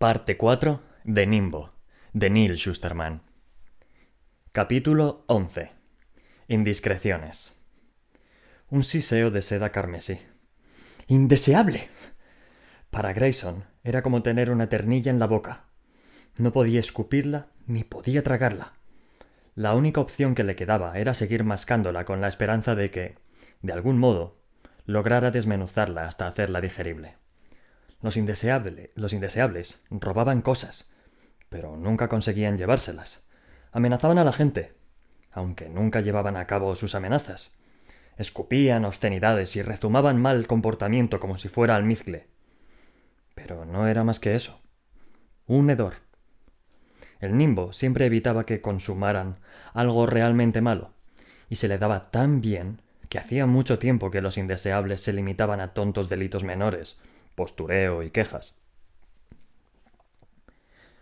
Parte 4 de Nimbo, de Neil Shusterman. Capítulo 11. Indiscreciones. Un siseo de seda carmesí. ¡Indeseable! Para Grayson era como tener una ternilla en la boca. No podía escupirla ni podía tragarla. La única opción que le quedaba era seguir mascándola con la esperanza de que, de algún modo, lograra desmenuzarla hasta hacerla digerible. Los indeseables robaban cosas, pero nunca conseguían llevárselas. Amenazaban a la gente, aunque nunca llevaban a cabo sus amenazas. Escupían obscenidades y rezumaban mal comportamiento como si fuera almizcle. Pero no era más que eso. Un hedor. El Nimbo siempre evitaba que consumaran algo realmente malo, y se le daba tan bien que hacía mucho tiempo que los indeseables se limitaban a tontos delitos menores, postureo y quejas.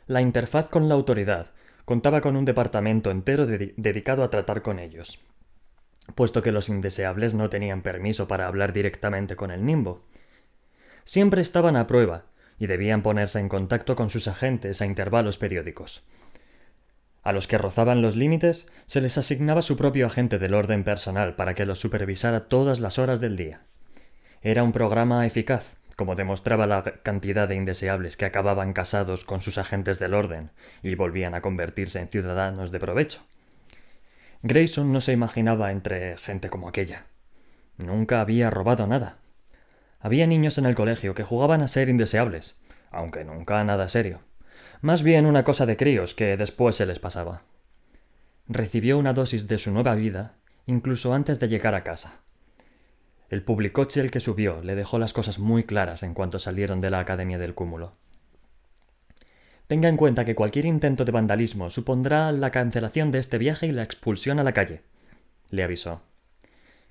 La interfaz con la autoridad contaba con un departamento entero dedicado a tratar con ellos, puesto que los indeseables no tenían permiso para hablar directamente con el Nimbo. Siempre estaban a prueba y debían ponerse en contacto con sus agentes a intervalos periódicos. A los que rozaban los límites se les asignaba su propio agente del orden personal para que los supervisara todas las horas del día. Era un programa eficaz, como demostraba la cantidad de indeseables que acababan casados con sus agentes del orden y volvían a convertirse en ciudadanos de provecho. Grayson no se imaginaba entre gente como aquella. Nunca había robado nada. Había niños en el colegio que jugaban a ser indeseables, aunque nunca nada serio. Más bien una cosa de críos que después se les pasaba. Recibió una dosis de su nueva vida incluso antes de llegar a casa. El publicoche el que subió le dejó las cosas muy claras en cuanto salieron de la Academia del Cúmulo. Tenga en cuenta que cualquier intento de vandalismo supondrá la cancelación de este viaje y la expulsión a la calle, le avisó.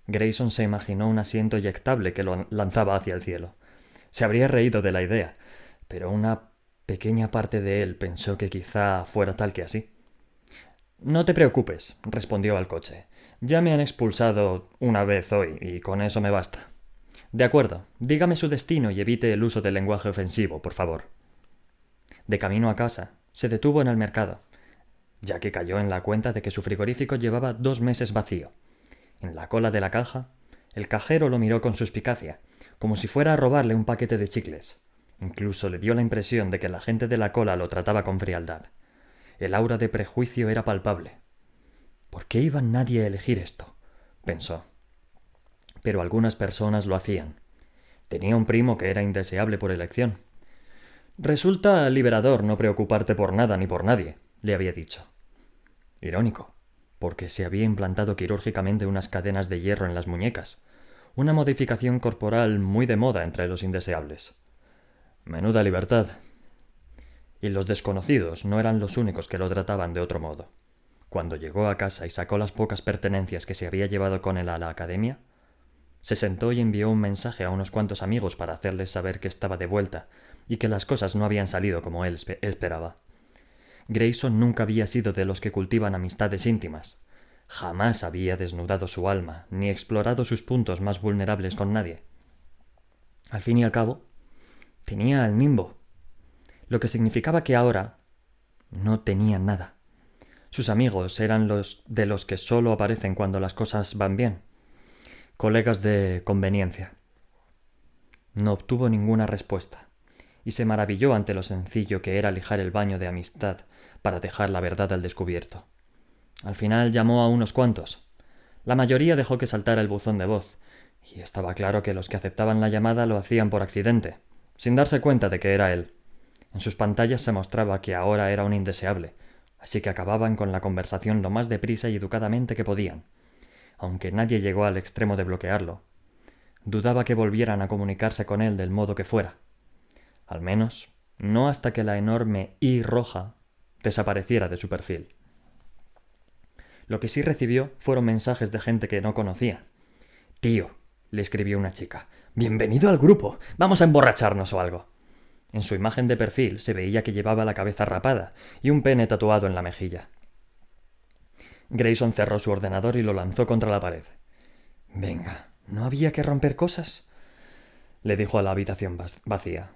Grayson se imaginó un asiento eyectable que lo lanzaba hacia el cielo. Se habría reído de la idea, pero una pequeña parte de él pensó que quizá fuera tal que así. No te preocupes, respondió al coche. Ya me han expulsado una vez hoy y con eso me basta. De acuerdo, dígame su destino y evite el uso del lenguaje ofensivo, por favor. De camino a casa, se detuvo en el mercado, ya que cayó en la cuenta de que su frigorífico llevaba 2 meses vacío. En la cola de la caja, el cajero lo miró con suspicacia, como si fuera a robarle un paquete de chicles. Incluso le dio la impresión de que la gente de la cola lo trataba con frialdad. El aura de prejuicio era palpable. ¿Por qué iba nadie a elegir esto?, pensó. Pero algunas personas lo hacían. Tenía un primo que era indeseable por elección. Resulta liberador no preocuparte por nada ni por nadie, le había dicho. Irónico, porque se había implantado quirúrgicamente unas cadenas de hierro en las muñecas, una modificación corporal muy de moda entre los indeseables. Menuda libertad. Y los desconocidos no eran los únicos que lo trataban de otro modo. Cuando llegó a casa y sacó las pocas pertenencias que se había llevado con él a la academia, se sentó y envió un mensaje a unos cuantos amigos para hacerles saber que estaba de vuelta y que las cosas no habían salido como él esperaba. Grayson nunca había sido de los que cultivan amistades íntimas. Jamás había desnudado su alma ni explorado sus puntos más vulnerables con nadie. Al fin y al cabo, tenía al Nimbo, lo que significaba que ahora no tenía nada. Sus amigos eran los que solo aparecen cuando las cosas van bien. Colegas de conveniencia. No obtuvo ninguna respuesta, y se maravilló ante lo sencillo que era lijar el baño de amistad para dejar la verdad al descubierto. Al final llamó a unos cuantos. La mayoría dejó que saltara el buzón de voz, y estaba claro que los que aceptaban la llamada lo hacían por accidente, sin darse cuenta de que era él. En sus pantallas se mostraba que ahora era un indeseable, así que acababan con la conversación lo más deprisa y educadamente que podían. Aunque nadie llegó al extremo de bloquearlo, dudaba que volvieran a comunicarse con él del modo que fuera. Al menos, no hasta que la enorme I roja desapareciera de su perfil. Lo que sí recibió fueron mensajes de gente que no conocía. «Tío», le escribió una chica, «bienvenido al grupo, vamos a emborracharnos o algo». En su imagen de perfil se veía que llevaba la cabeza rapada y un pene tatuado en la mejilla. Grayson cerró su ordenador y lo lanzó contra la pared. «Venga, ¿no había que romper cosas?», le dijo a la habitación vacía.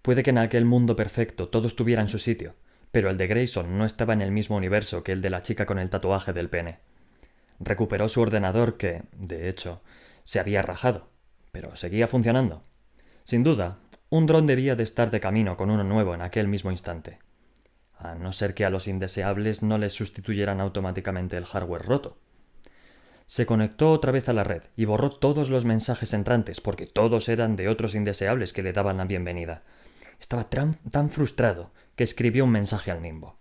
Puede que en aquel mundo perfecto todo estuviera en su sitio, pero el de Grayson no estaba en el mismo universo que el de la chica con el tatuaje del pene. Recuperó su ordenador que, de hecho, se había rajado, pero seguía funcionando. Sin duda, un dron debía de estar de camino con uno nuevo en aquel mismo instante. A no ser que a los indeseables no les sustituyeran automáticamente el hardware roto. Se conectó otra vez a la red y borró todos los mensajes entrantes porque todos eran de otros indeseables que le daban la bienvenida. Estaba tan frustrado que escribió un mensaje al Nimbo.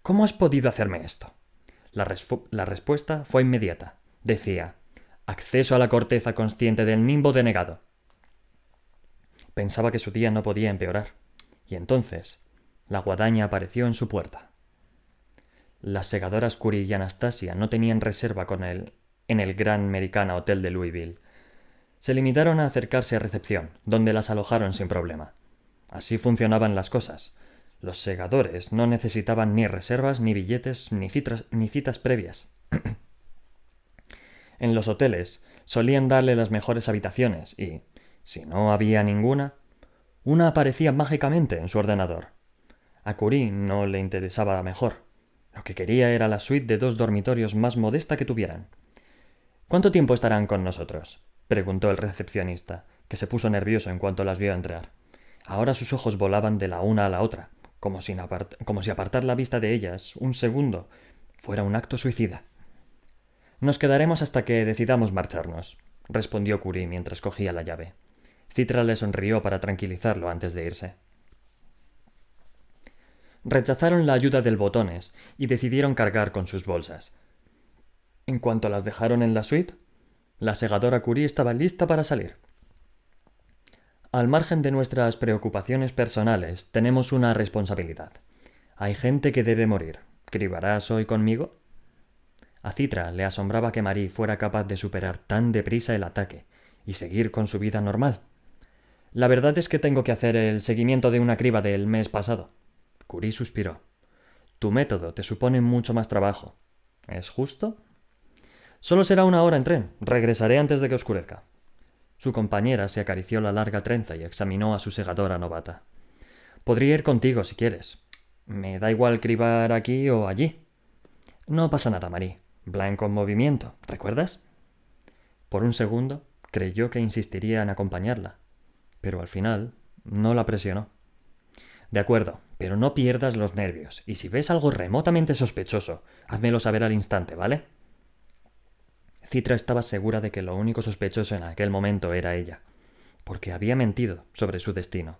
¿Cómo has podido hacerme esto? La respuesta fue inmediata. Decía: acceso a la corteza consciente del Nimbo denegado. Pensaba que su día no podía empeorar. Y entonces, la guadaña apareció en su puerta. Las segadoras Curie y Anastasia no tenían reserva en el Gran Americana Hotel de Louisville. Se limitaron a acercarse a recepción, donde las alojaron sin problema. Así funcionaban las cosas. Los segadores no necesitaban ni reservas, ni billetes, ni citas previas. En los hoteles solían darle las mejores habitaciones y, si no había ninguna, una aparecía mágicamente en su ordenador. A Curie no le interesaba la mejor. Lo que quería era la suite de 2 dormitorios más modesta que tuvieran. ¿Cuánto tiempo estarán con nosotros?, preguntó el recepcionista, que se puso nervioso en cuanto las vio entrar. Ahora sus ojos volaban de la una a la otra, como si apartar la vista de ellas un segundo fuera un acto suicida. Nos quedaremos hasta que decidamos marcharnos, respondió Curie mientras cogía la llave. Citra le sonrió para tranquilizarlo antes de irse. Rechazaron la ayuda del Botones y decidieron cargar con sus bolsas. En cuanto las dejaron en la suite, la segadora Curie estaba lista para salir. Al margen de nuestras preocupaciones personales, tenemos una responsabilidad. Hay gente que debe morir. ¿Cribarás hoy conmigo? A Citra le asombraba que Marie fuera capaz de superar tan deprisa el ataque y seguir con su vida normal. La verdad es que tengo que hacer el seguimiento de una criba del mes pasado. Curie suspiró. Tu método te supone mucho más trabajo. ¿Es justo? Solo será 1 hora en tren. Regresaré antes de que oscurezca. Su compañera se acarició la larga trenza y examinó a su segadora novata. Podría ir contigo si quieres. Me da igual cribar aquí o allí. No pasa nada, Marie. Blanco en movimiento, ¿recuerdas? Por un segundo creyó que insistiría en acompañarla, pero al final no la presionó. De acuerdo, pero no pierdas los nervios, y si ves algo remotamente sospechoso, házmelo saber al instante, ¿vale? Citra estaba segura de que lo único sospechoso en aquel momento era ella, porque había mentido sobre su destino.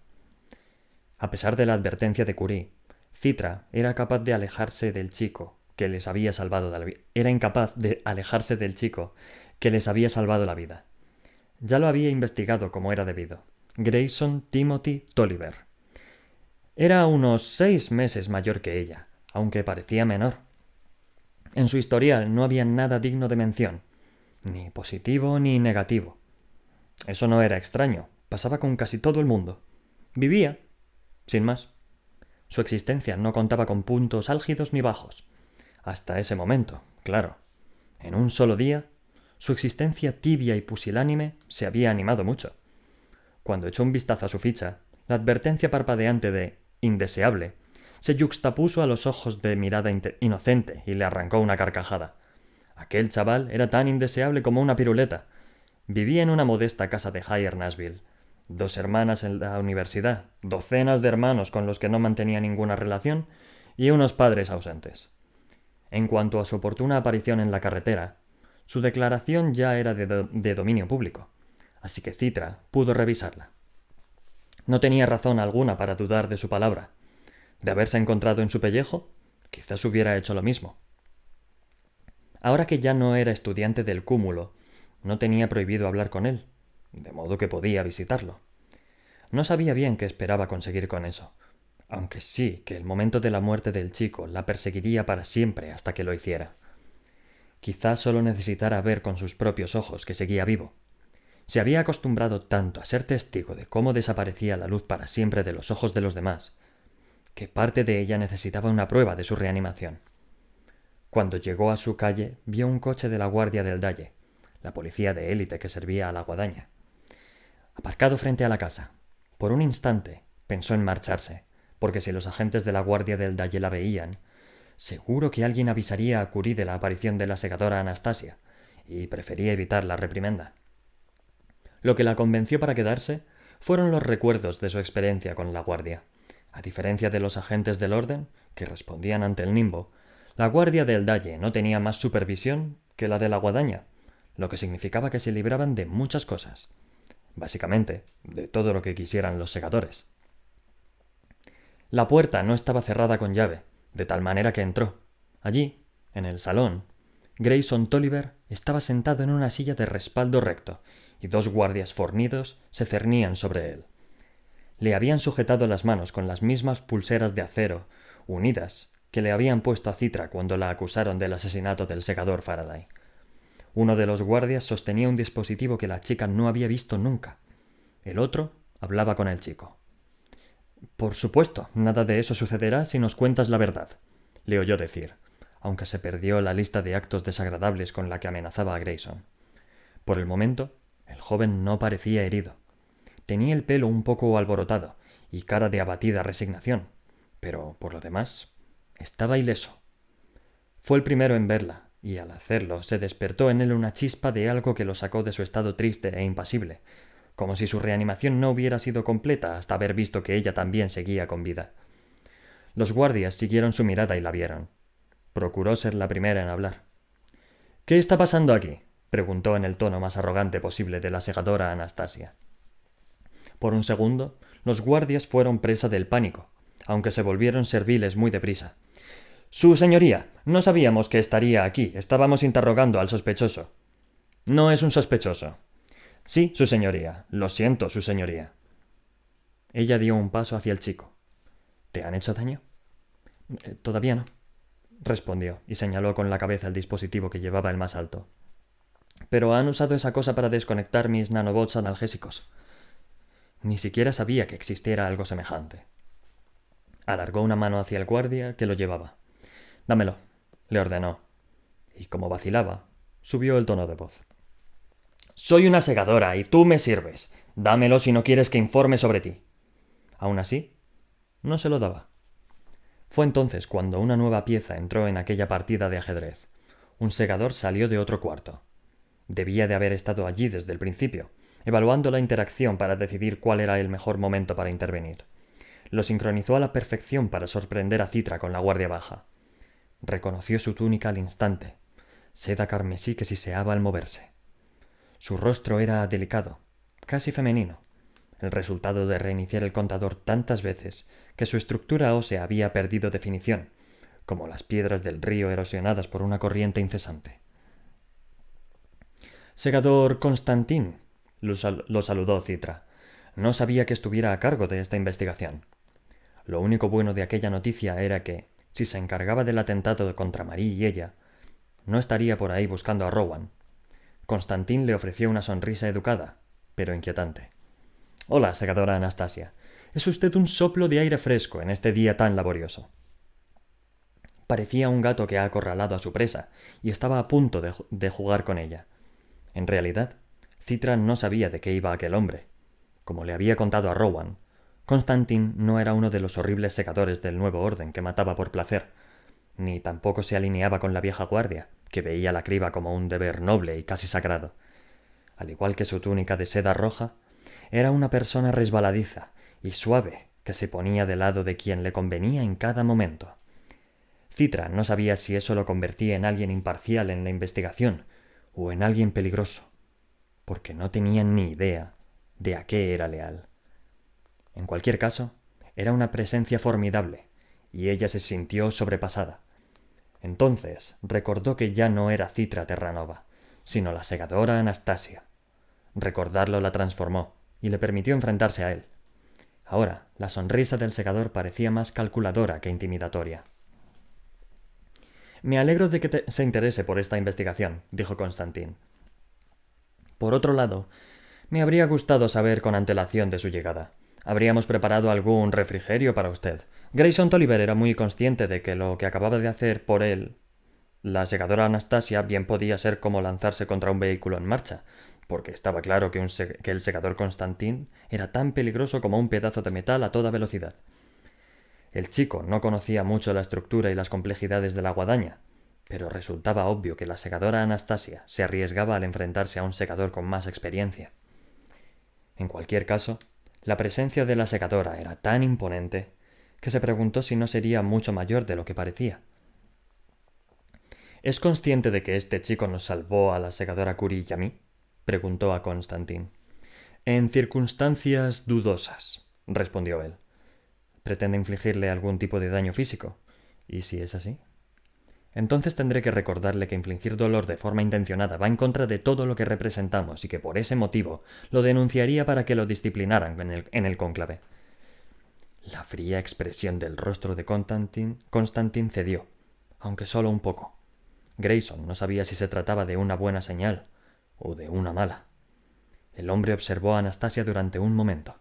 A pesar de la advertencia de Curie, Citra era capaz de alejarse del chico que les había salvado la vida. Era incapaz de alejarse del chico que les había salvado la vida. Ya lo había investigado como era debido. Grayson Timothy Tolliver. Era unos 6 meses mayor que ella, aunque parecía menor. En su historial no había nada digno de mención, ni positivo ni negativo. Eso no era extraño, pasaba con casi todo el mundo. Vivía, sin más. Su existencia no contaba con puntos álgidos ni bajos. Hasta ese momento, claro. En un solo día, su existencia tibia y pusilánime se había animado mucho. Cuando echó un vistazo a su ficha, la advertencia parpadeante de «indeseable» se yuxtapuso a los ojos de mirada inocente y le arrancó una carcajada. Aquel chaval era tan indeseable como una piruleta. Vivía en una modesta casa de Higher Nashville. 2 hermanas en la universidad, docenas de hermanos con los que no mantenía ninguna relación y unos padres ausentes. En cuanto a su oportuna aparición en la carretera, su declaración ya era de dominio público, así que Citra pudo revisarla. No tenía razón alguna para dudar de su palabra. De haberse encontrado en su pellejo, quizás hubiera hecho lo mismo. Ahora que ya no era estudiante del cúmulo, no tenía prohibido hablar con él, de modo que podía visitarlo. No sabía bien qué esperaba conseguir con eso, aunque sí que el momento de la muerte del chico la perseguiría para siempre hasta que lo hiciera. Quizás solo necesitara ver con sus propios ojos que seguía vivo. Se había acostumbrado tanto a ser testigo de cómo desaparecía la luz para siempre de los ojos de los demás, que parte de ella necesitaba una prueba de su reanimación. Cuando llegó a su calle, vio un coche de la Guardia del Dalle, la policía de élite que servía a la guadaña, aparcado frente a la casa. Por un instante, Pensó en marcharse, porque si los agentes de la guardia del Dalle la veían, seguro que alguien avisaría a Curie de la aparición de la segadora Anastasia, y prefería evitar la reprimenda. Lo que la convenció para quedarse fueron los recuerdos de su experiencia con la guardia. A diferencia de los agentes del orden, que respondían ante el nimbo, la guardia del Dalle no tenía más supervisión que la de la guadaña, lo que significaba que se libraban de muchas cosas. Básicamente, de todo lo que quisieran los segadores. La puerta no estaba cerrada con llave, de tal manera que entró. Allí, en el salón, Grayson Tolliver estaba sentado en una silla de respaldo recto, y dos guardias fornidos se cernían sobre él. Le habían sujetado las manos con las mismas pulseras de acero, unidas, que le habían puesto a Citra cuando la acusaron del asesinato del segador Faraday. Uno de los guardias sostenía un dispositivo que la chica no había visto nunca. El otro hablaba con el chico. «Por supuesto, nada de eso sucederá si nos cuentas la verdad», le oyó decir, aunque se perdió la lista de actos desagradables con la que amenazaba a Grayson. Por el momento, el joven no parecía herido. Tenía el pelo un poco alborotado y cara de abatida resignación, pero, por lo demás, estaba ileso. Fue el primero en verla, y al hacerlo se despertó en él una chispa de algo que lo sacó de su estado triste e impasible, como si su reanimación no hubiera sido completa hasta haber visto que ella también seguía con vida. Los guardias siguieron su mirada y la vieron. Procuró ser la primera en hablar. «¿Qué está pasando aquí?», preguntó en el tono más arrogante posible de la segadora Anastasia. Por un segundo, los guardias fueron presa del pánico, aunque se volvieron serviles muy deprisa. «Su señoría, no sabíamos que estaría aquí. Estábamos interrogando al sospechoso». «No es un sospechoso». «Sí, su señoría. Lo siento, su señoría». Ella dio un paso hacia el chico. «¿Te han hecho daño?» «Todavía no», respondió, y señaló con la cabeza el dispositivo que llevaba el más alto. «Pero han usado esa cosa para desconectar mis nanobots analgésicos». Ni siquiera sabía que existiera algo semejante. Alargó una mano hacia el guardia que lo llevaba. «Dámelo», le ordenó, y como vacilaba, subió el tono de voz. «Soy una segadora y tú me sirves. Dámelo si no quieres que informe sobre ti». Aún así, no se lo daba. Fue entonces cuando una nueva pieza entró en aquella partida de ajedrez. Un segador salió de otro cuarto. Debía de haber estado allí desde el principio, evaluando la interacción para decidir cuál era el mejor momento para intervenir. Lo sincronizó a la perfección para sorprender a Citra con la guardia baja. Reconoció su túnica al instante, seda carmesí que siseaba al moverse. Su rostro era delicado, casi femenino, el resultado de reiniciar el contador tantas veces que su estructura ósea había perdido definición, como las piedras del río erosionadas por una corriente incesante. «Segador Constantin», lo saludó Citra. No sabía que estuviera a cargo de esta investigación. Lo único bueno de aquella noticia era que, si se encargaba del atentado contra Marie y ella, no estaría por ahí buscando a Rowan. Constantin le ofreció una sonrisa educada, pero inquietante. «Hola, segadora Anastasia. Es usted un soplo de aire fresco en este día tan laborioso». Parecía un gato que ha acorralado a su presa y estaba a punto de jugar con ella. En realidad, Citra no sabía de qué iba aquel hombre. Como le había contado a Rowan, Constantin no era uno de los horribles segadores del nuevo orden que mataba por placer, ni tampoco se alineaba con la vieja guardia, que veía la criba como un deber noble y casi sagrado. Al igual que su túnica de seda roja, era una persona resbaladiza y suave que se ponía del lado de quien le convenía en cada momento. Citra no sabía si eso lo convertía en alguien imparcial en la investigación o en alguien peligroso, porque no tenía ni idea de a qué era leal. En cualquier caso, era una presencia formidable, y ella se sintió sobrepasada. Entonces recordó que ya no era Citra Terranova, sino la segadora Anastasia. Recordarlo la transformó y le permitió enfrentarse a él. Ahora, la sonrisa del segador parecía más calculadora que intimidatoria. «Me alegro de que se interese por esta investigación», dijo Constantin. «Por otro lado, me habría gustado saber con antelación de su llegada. Habríamos preparado algún refrigerio para usted. Grayson Tolliver era muy consciente de que lo que acababa de hacer por él, la segadora Anastasia, bien podía ser como lanzarse contra un vehículo en marcha, porque estaba claro que el segador Constantin era tan peligroso como un pedazo de metal a toda velocidad. El chico no conocía mucho la estructura y las complejidades de la guadaña, pero resultaba obvio que la segadora Anastasia se arriesgaba al enfrentarse a un segador con más experiencia. En cualquier caso, la presencia de la segadora era tan imponente que se preguntó si no sería mucho mayor de lo que parecía. ¿Es consciente de que este chico nos salvó a la segadora Curie y a mí?, preguntó a Constantin. En circunstancias dudosas, respondió él. ¿Pretende infligirle algún tipo de daño físico? ¿Y si es así? Entonces tendré que recordarle que infligir dolor de forma intencionada va en contra de todo lo que representamos y que por ese motivo lo denunciaría para que lo disciplinaran en el cónclave. La fría expresión del rostro de Constantin cedió, aunque solo un poco. Grayson no sabía si se trataba de una buena señal o de una mala. El hombre observó a Anastasia durante un momento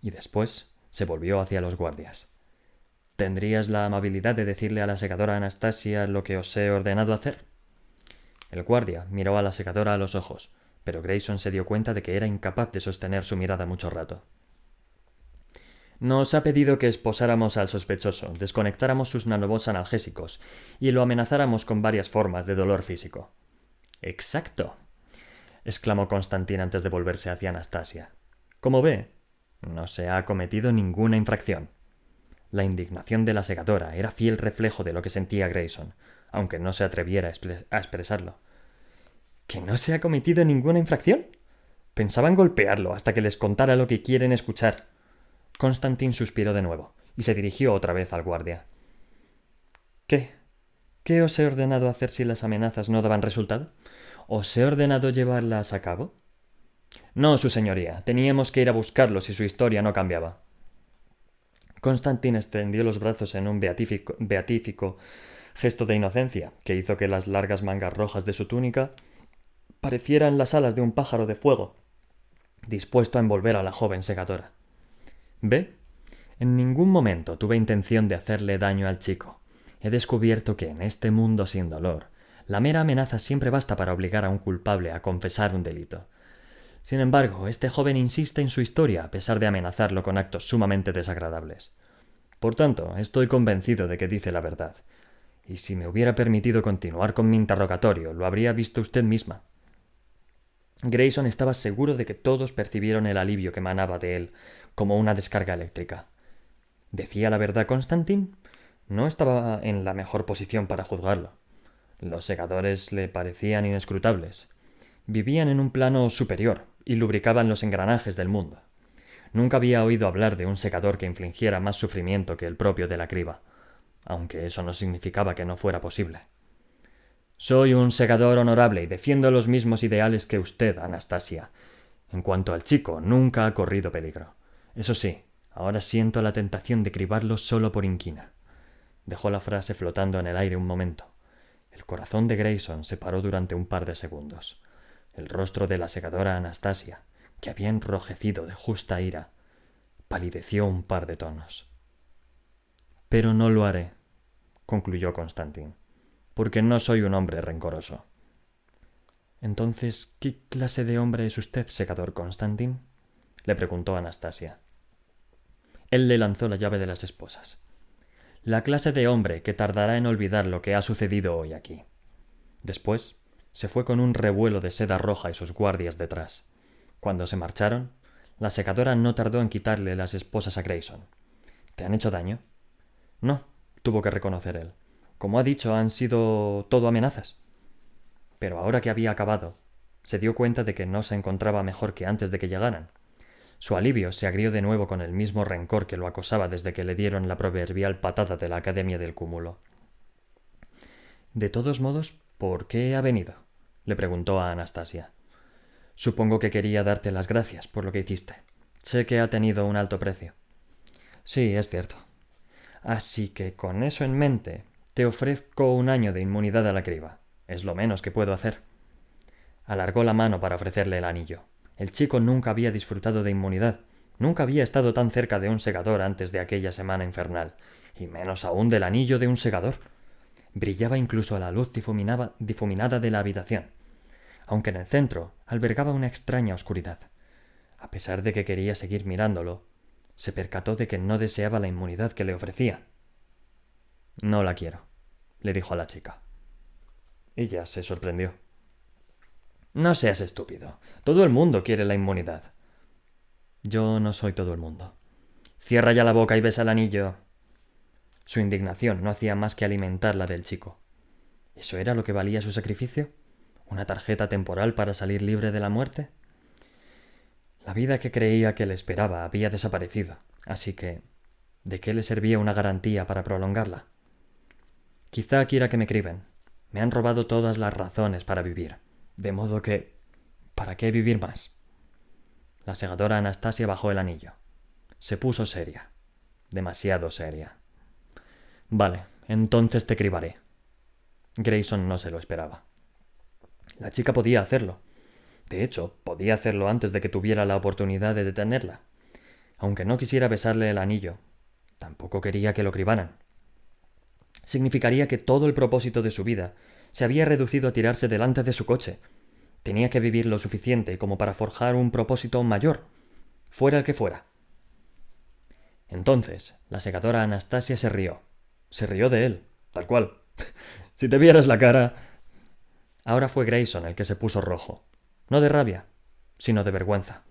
y después se volvió hacia los guardias. ¿Tendrías la amabilidad de decirle a la segadora Anastasia lo que os he ordenado hacer? El guardia miró a la segadora a los ojos, pero Grayson se dio cuenta de que era incapaz de sostener su mirada mucho rato. Nos ha pedido que esposáramos al sospechoso, desconectáramos sus nanobots analgésicos y lo amenazáramos con varias formas de dolor físico. —¡Exacto! —exclamó Constantin antes de volverse hacia Anastasia. Como ve, no se ha cometido ninguna infracción. La indignación de la segadora era fiel reflejo de lo que sentía Grayson, aunque no se atreviera a expresarlo. ¿Que no se ha cometido ninguna infracción? Pensaban golpearlo hasta que les contara lo que quieren escuchar. Constantin suspiró de nuevo y se dirigió otra vez al guardia. ¿Qué? ¿Qué os he ordenado hacer si las amenazas no daban resultado? ¿Os he ordenado llevarlas a cabo? No, su señoría. Teníamos que ir a buscarlo si su historia no cambiaba. Constantin extendió los brazos en un beatífico gesto de inocencia, que hizo que las largas mangas rojas de su túnica parecieran las alas de un pájaro de fuego, dispuesto a envolver a la joven segadora. ¿Ve? En ningún momento tuve intención de hacerle daño al chico. He descubierto que en este mundo sin dolor, la mera amenaza siempre basta para obligar a un culpable a confesar un delito. Sin embargo, este joven insiste en su historia a pesar de amenazarlo con actos sumamente desagradables. Por tanto, estoy convencido de que dice la verdad. Y si me hubiera permitido continuar con mi interrogatorio, lo habría visto usted misma. Grayson estaba seguro de que todos percibieron el alivio que emanaba de él, como una descarga eléctrica. ¿Decía la verdad Constantin? No estaba en la mejor posición para juzgarlo. Los segadores le parecían inescrutables. Vivían en un plano superior y lubricaban los engranajes del mundo. Nunca había oído hablar de un segador que infligiera más sufrimiento que el propio de la criba, aunque eso no significaba que no fuera posible. Soy un segador honorable y defiendo los mismos ideales que usted, Anastasia. En cuanto al chico, nunca ha corrido peligro. Eso sí, ahora siento la tentación de cribarlo solo por inquina. Dejó la frase flotando en el aire un momento. El corazón de Grayson se paró durante un par de segundos. El rostro de la segadora Anastasia, que había enrojecido de justa ira, palideció un par de tonos. Pero no lo haré, concluyó Constantin, porque no soy un hombre rencoroso. Entonces, ¿qué clase de hombre es usted, segador Constantin? Le preguntó Anastasia. Él le lanzó la llave de las esposas. La clase de hombre que tardará en olvidar lo que ha sucedido hoy aquí. Después se fue con un revuelo de seda roja y sus guardias detrás. Cuando se marcharon, la secadora no tardó en quitarle las esposas a Grayson. ¿Te han hecho daño? No, tuvo que reconocer él. Como ha dicho, han sido todo amenazas. Pero ahora que había acabado, se dio cuenta de que no se encontraba mejor que antes de que llegaran. Su alivio se agrió de nuevo con el mismo rencor que lo acosaba desde que le dieron la proverbial patada de la Academia del Cúmulo. De todos modos, ¿por qué ha venido? Le preguntó a Anastasia. Supongo que quería darte las gracias por lo que hiciste. Sé que ha tenido un alto precio. Sí, es cierto. Así que con eso en mente, te ofrezco 1 año de inmunidad a la criba. Es lo menos que puedo hacer. Alargó la mano para ofrecerle el anillo. El chico nunca había disfrutado de inmunidad. Nunca había estado tan cerca de un segador antes de aquella semana infernal, y menos aún del anillo de un segador. Brillaba incluso a la luz difuminada de la habitación. aunque en el centro albergaba una extraña oscuridad. A pesar de que quería seguir mirándolo, se percató de que no deseaba la inmunidad que le ofrecía. No la quiero, le dijo a la chica. Ella se sorprendió. No seas estúpido. Todo el mundo quiere la inmunidad. Yo no soy todo el mundo. Cierra ya la boca y besa el anillo. Su indignación no hacía más que alimentar la del chico. ¿Eso era lo que valía su sacrificio? ¿Una tarjeta temporal para salir libre de la muerte? La vida que creía que le esperaba había desaparecido, así que ¿de qué le servía una garantía para prolongarla? Quizá quiera que me criben. Me han robado todas las razones para vivir, de modo que ¿para qué vivir más? La segadora Anastasia bajó el anillo. Se puso seria. Demasiado seria. Vale, entonces te cribaré. Grayson no se lo esperaba. La chica podía hacerlo. De hecho, podía hacerlo antes de que tuviera la oportunidad de detenerla. Aunque no quisiera besarle el anillo, tampoco quería que lo cribaran. Significaría que todo el propósito de su vida se había reducido a tirarse delante de su coche. Tenía que vivir lo suficiente como para forjar un propósito mayor, fuera el que fuera. Entonces, la segadora Anastasia se rió. Se rió de él, tal cual. Si te vieras la cara. Ahora fue Grayson el que se puso rojo. No de rabia, sino de vergüenza.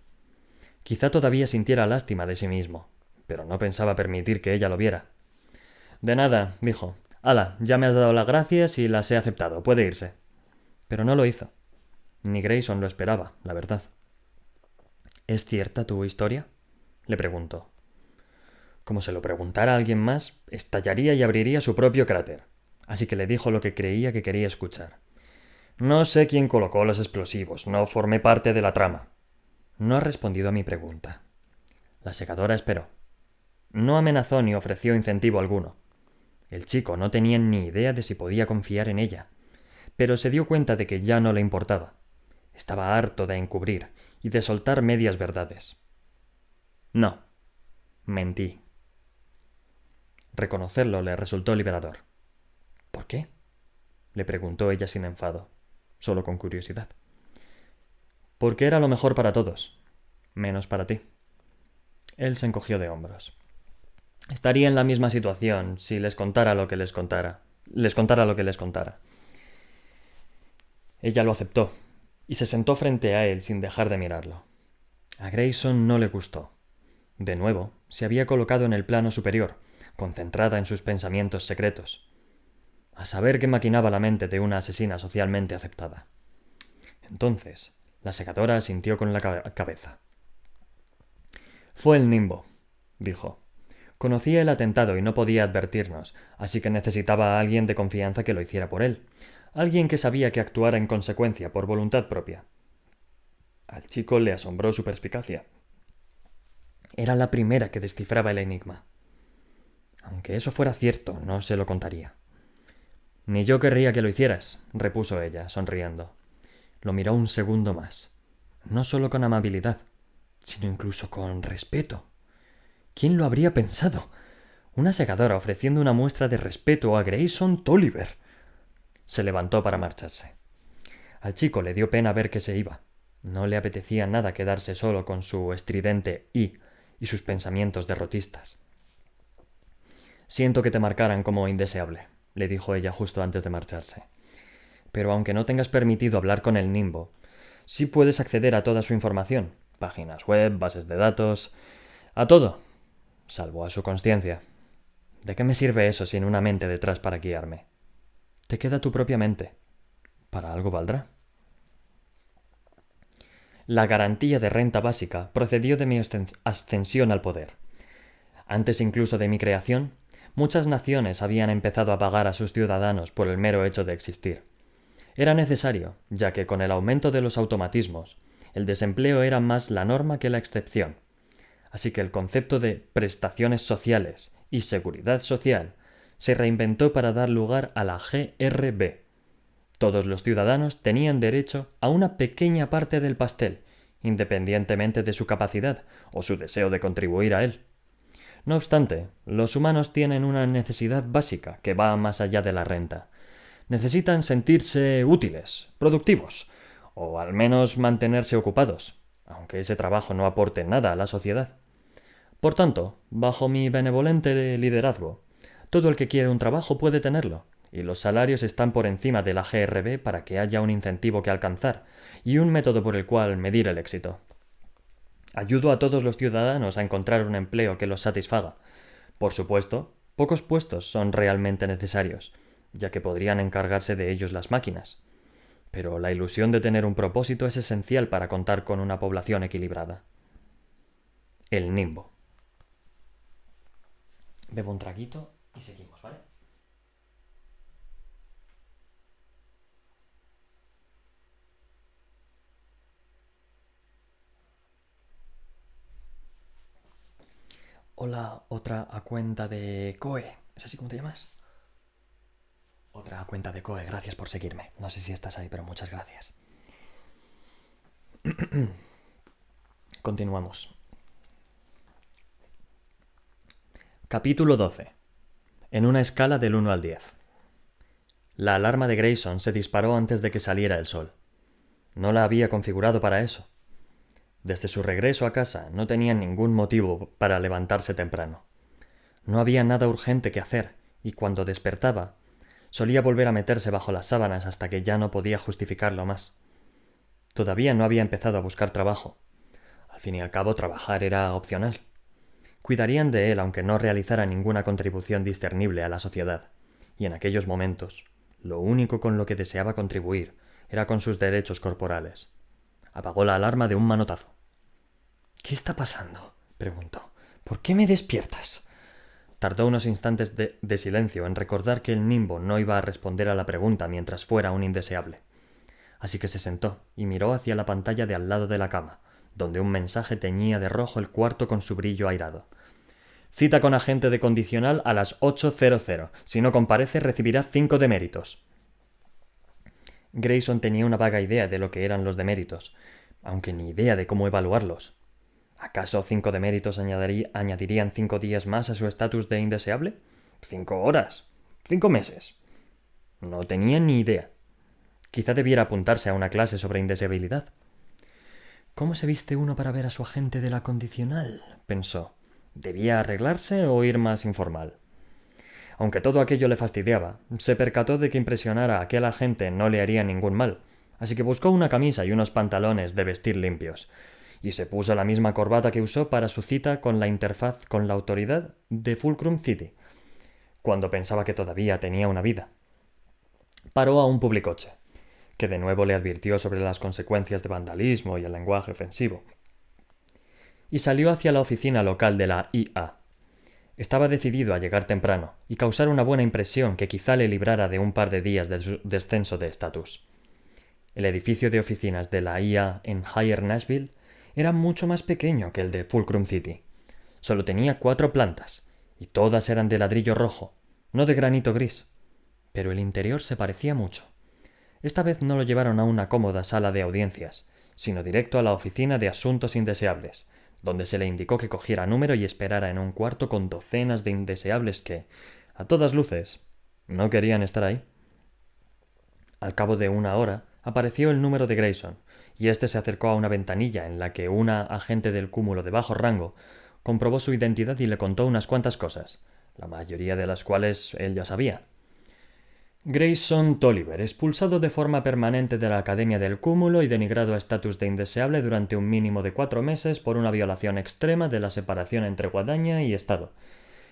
Quizá todavía sintiera lástima de sí mismo, pero no pensaba permitir que ella lo viera. De nada, dijo. Hala, ya me has dado las gracias y las he aceptado. Puede irse. Pero no lo hizo. Ni Grayson lo esperaba, la verdad. ¿Es cierta tu historia? Le preguntó. Como se lo preguntara a alguien más, estallaría y abriría su propio cráter. Así que le dijo lo que creía que quería escuchar. No sé quién colocó los explosivos, no formé parte de la trama. No ha respondido a mi pregunta. La segadora esperó. No amenazó ni ofreció incentivo alguno. El chico no tenía ni idea de si podía confiar en ella, pero se dio cuenta de que ya no le importaba. Estaba harto de encubrir y de soltar medias verdades. No, mentí. Reconocerlo le resultó liberador. ¿Por qué? Le preguntó ella sin enfado, solo con curiosidad. Porque era lo mejor para todos, menos para ti. Él se encogió de hombros. Estaría en la misma situación si les contara lo que les contara. Les contara lo que les contara. Ella lo aceptó y se sentó frente a él sin dejar de mirarlo. A Grayson no le gustó. De nuevo, se había colocado en el plano superior, concentrada en sus pensamientos secretos. A saber qué maquinaba la mente de una asesina socialmente aceptada. Entonces, la segadora asintió con la cabeza. Fue el Nimbo, dijo. Conocía el atentado y no podía advertirnos, así que necesitaba a alguien de confianza que lo hiciera por él. Alguien que sabía que actuara en consecuencia por voluntad propia. Al chico le asombró su perspicacia. Era la primera que descifraba el enigma. Aunque eso fuera cierto, no se lo contaría. Ni yo querría que lo hicieras, repuso ella, sonriendo. Lo miró un segundo más. No solo con amabilidad, sino incluso con respeto. ¿Quién lo habría pensado? Una segadora ofreciendo una muestra de respeto a Grayson Tolliver. Se levantó para marcharse. Al chico le dio pena ver que se iba. No le apetecía nada quedarse solo con su estridente y sus pensamientos derrotistas. Siento que te marcaran como indeseable, le dijo ella justo antes de marcharse. Pero aunque no tengas permitido hablar con el Nimbo, sí puedes acceder a toda su información. Páginas web, bases de datos, a todo, salvo a su consciencia. ¿De qué me sirve eso sin una mente detrás para guiarme? Te queda tu propia mente. ¿Para algo valdrá? La garantía de renta básica procedió de mi ascensión al poder. Antes incluso de mi creación, muchas naciones habían empezado a pagar a sus ciudadanos por el mero hecho de existir. Era necesario, ya que con el aumento de los automatismos, el desempleo era más la norma que la excepción. Así que el concepto de prestaciones sociales y seguridad social se reinventó para dar lugar a la GRB. Todos los ciudadanos tenían derecho a una pequeña parte del pastel, independientemente de su capacidad o su deseo de contribuir a él. No obstante, los humanos tienen una necesidad básica que va más allá de la renta. Necesitan sentirse útiles, productivos, o al menos mantenerse ocupados, aunque ese trabajo no aporte nada a la sociedad. Por tanto, bajo mi benevolente liderazgo, todo el que quiere un trabajo puede tenerlo, y los salarios están por encima de la GRB para que haya un incentivo que alcanzar y un método por el cual medir el éxito. Ayudo a todos los ciudadanos a encontrar un empleo que los satisfaga. Por supuesto, pocos puestos son realmente necesarios, ya que podrían encargarse de ellos las máquinas. Pero la ilusión de tener un propósito es esencial para contar con una población equilibrada. El nimbo. Bebo un traguito y seguimos, ¿vale? Hola, otra a cuenta de Coe. ¿Es así como te llamas? Otra cuenta de Coe, gracias por seguirme. No sé si estás ahí, pero muchas gracias. Continuamos. Capítulo 12. En una escala del 1 al 10. La alarma de Grayson se disparó antes de que saliera el sol. No la había configurado para eso. Desde su regreso a casa no tenía ningún motivo para levantarse temprano. No había nada urgente que hacer, y cuando despertaba, solía volver a meterse bajo las sábanas hasta que ya no podía justificarlo más. Todavía no había empezado a buscar trabajo. Al fin y al cabo, trabajar era opcional. Cuidarían de él aunque no realizara ninguna contribución discernible a la sociedad, y en aquellos momentos, lo único con lo que deseaba contribuir era con sus derechos corporales. Apagó la alarma de un manotazo. ¿Qué está pasando?, preguntó. ¿Por qué me despiertas? Tardó unos instantes de silencio en recordar que el nimbo no iba a responder a la pregunta mientras fuera un indeseable. Así que se sentó y miró hacia la pantalla de al lado de la cama, donde un mensaje teñía de rojo el cuarto con su brillo airado. Cita con agente de condicional a las 8:00. Si no comparece, recibirá 5 deméritos. Grayson tenía una vaga idea de lo que eran los deméritos, aunque ni idea de cómo evaluarlos. ¿Acaso 5 deméritos añadirían 5 días más a su estatus de indeseable? 5 horas. 5 meses. No tenía ni idea. Quizá debiera apuntarse a una clase sobre indeseabilidad. ¿Cómo se viste uno para ver a su agente de la condicional?, pensó. ¿Debía arreglarse o ir más informal? Aunque todo aquello le fastidiaba, se percató de que impresionar a aquel agente no le haría ningún mal, así que buscó una camisa y unos pantalones de vestir limpios, y se puso la misma corbata que usó para su cita con la interfaz con la autoridad de Fulcrum City, cuando pensaba que todavía tenía una vida. Paró a un publicoche, que de nuevo le advirtió sobre las consecuencias de vandalismo y el lenguaje ofensivo, y salió hacia la oficina local de la IA. Estaba decidido a llegar temprano y causar una buena impresión que quizá le librara de un par de días de su descenso de estatus. El edificio de oficinas de la IA en Higher Nashville era mucho más pequeño que el de Fulcrum City. Solo tenía 4 plantas, y todas eran de ladrillo rojo, no de granito gris. Pero el interior se parecía mucho. Esta vez no lo llevaron a una cómoda sala de audiencias, sino directo a la oficina de asuntos indeseables, donde se le indicó que cogiera número y esperara en un cuarto con docenas de indeseables que, a todas luces, no querían estar ahí. Al cabo de 1 hora, apareció el número de Grayson, y éste se acercó a una ventanilla en la que una agente del cúmulo de bajo rango comprobó su identidad y le contó unas cuantas cosas, la mayoría de las cuales él ya sabía. Grayson Tolliver, expulsado de forma permanente de la Academia del Cúmulo y denigrado a estatus de indeseable durante un mínimo de 4 meses por una violación extrema de la separación entre guadaña y Estado.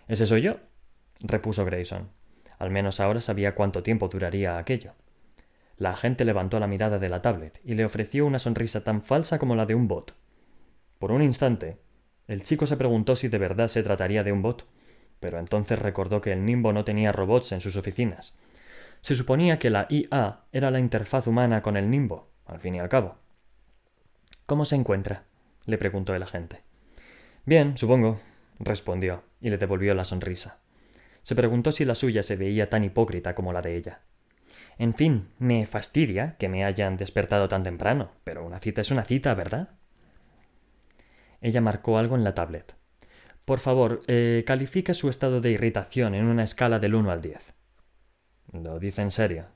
¿Ese soy yo?, repuso Grayson. Al menos ahora sabía cuánto tiempo duraría aquello. La agente levantó la mirada de la tablet y le ofreció una sonrisa tan falsa como la de un bot. Por un instante, el chico se preguntó si de verdad se trataría de un bot, pero entonces recordó que el Nimbo no tenía robots en sus oficinas. Se suponía que la IA era la interfaz humana con el Nimbo, al fin y al cabo. ¿Cómo se encuentra?, le preguntó el agente. Bien, supongo, respondió, y le devolvió la sonrisa. Se preguntó si la suya se veía tan hipócrita como la de ella. En fin, me fastidia que me hayan despertado tan temprano, pero una cita es una cita, ¿verdad? Ella marcó algo en la tablet. Por favor, califique su estado de irritación en una escala del 1 al 10. ¿Lo dice en serio?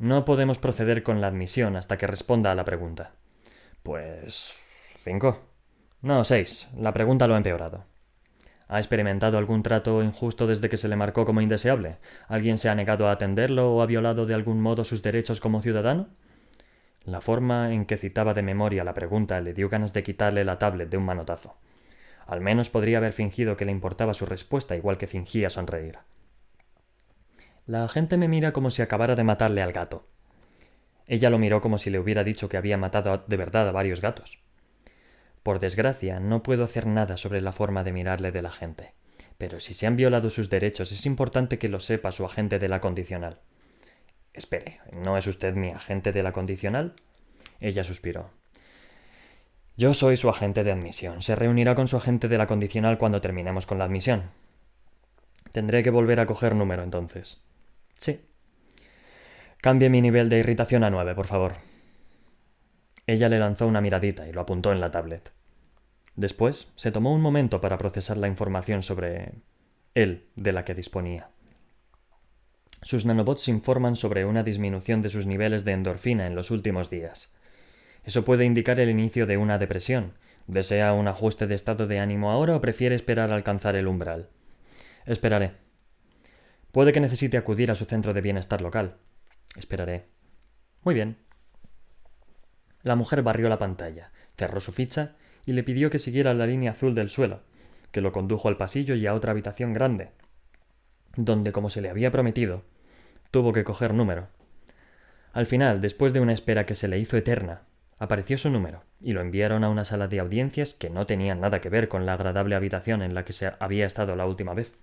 No podemos proceder con la admisión hasta que responda a la pregunta. Pues... 5. No, 6. La pregunta lo ha empeorado. ¿Ha experimentado algún trato injusto desde que se le marcó como indeseable? ¿Alguien se ha negado a atenderlo o ha violado de algún modo sus derechos como ciudadano? La forma en que citaba de memoria la pregunta le dio ganas de quitarle la tablet de un manotazo. Al menos podría haber fingido que le importaba su respuesta, igual que fingía sonreír. La gente me mira como si acabara de matarle al gato. Ella lo miró como si le hubiera dicho que había matado de verdad a varios gatos. Por desgracia, no puedo hacer nada sobre la forma de mirarle de la gente. Pero si se han violado sus derechos, es importante que lo sepa su agente de la condicional. Espere, ¿no es usted mi agente de la condicional? Ella suspiró. Yo soy su agente de admisión. Se reunirá con su agente de la condicional cuando terminemos con la admisión. Tendré que volver a coger número entonces. Sí. Cambie mi nivel de irritación a 9, por favor. Ella le lanzó una miradita y lo apuntó en la tablet. Después, se tomó un momento para procesar la información sobre él de la que disponía. Sus nanobots informan sobre una disminución de sus niveles de endorfina en los últimos días. Eso puede indicar el inicio de una depresión. ¿Desea un ajuste de estado de ánimo ahora o prefiere esperar a alcanzar el umbral? Esperaré. Puede que necesite acudir a su centro de bienestar local. Esperaré. Muy bien. La mujer barrió la pantalla, cerró su ficha y le pidió que siguiera la línea azul del suelo, que lo condujo al pasillo y a otra habitación grande, donde, como se le había prometido, tuvo que coger número. Al final, después de una espera que se le hizo eterna, apareció su número y lo enviaron a una sala de audiencias que no tenía nada que ver con la agradable habitación en la que se había estado la última vez.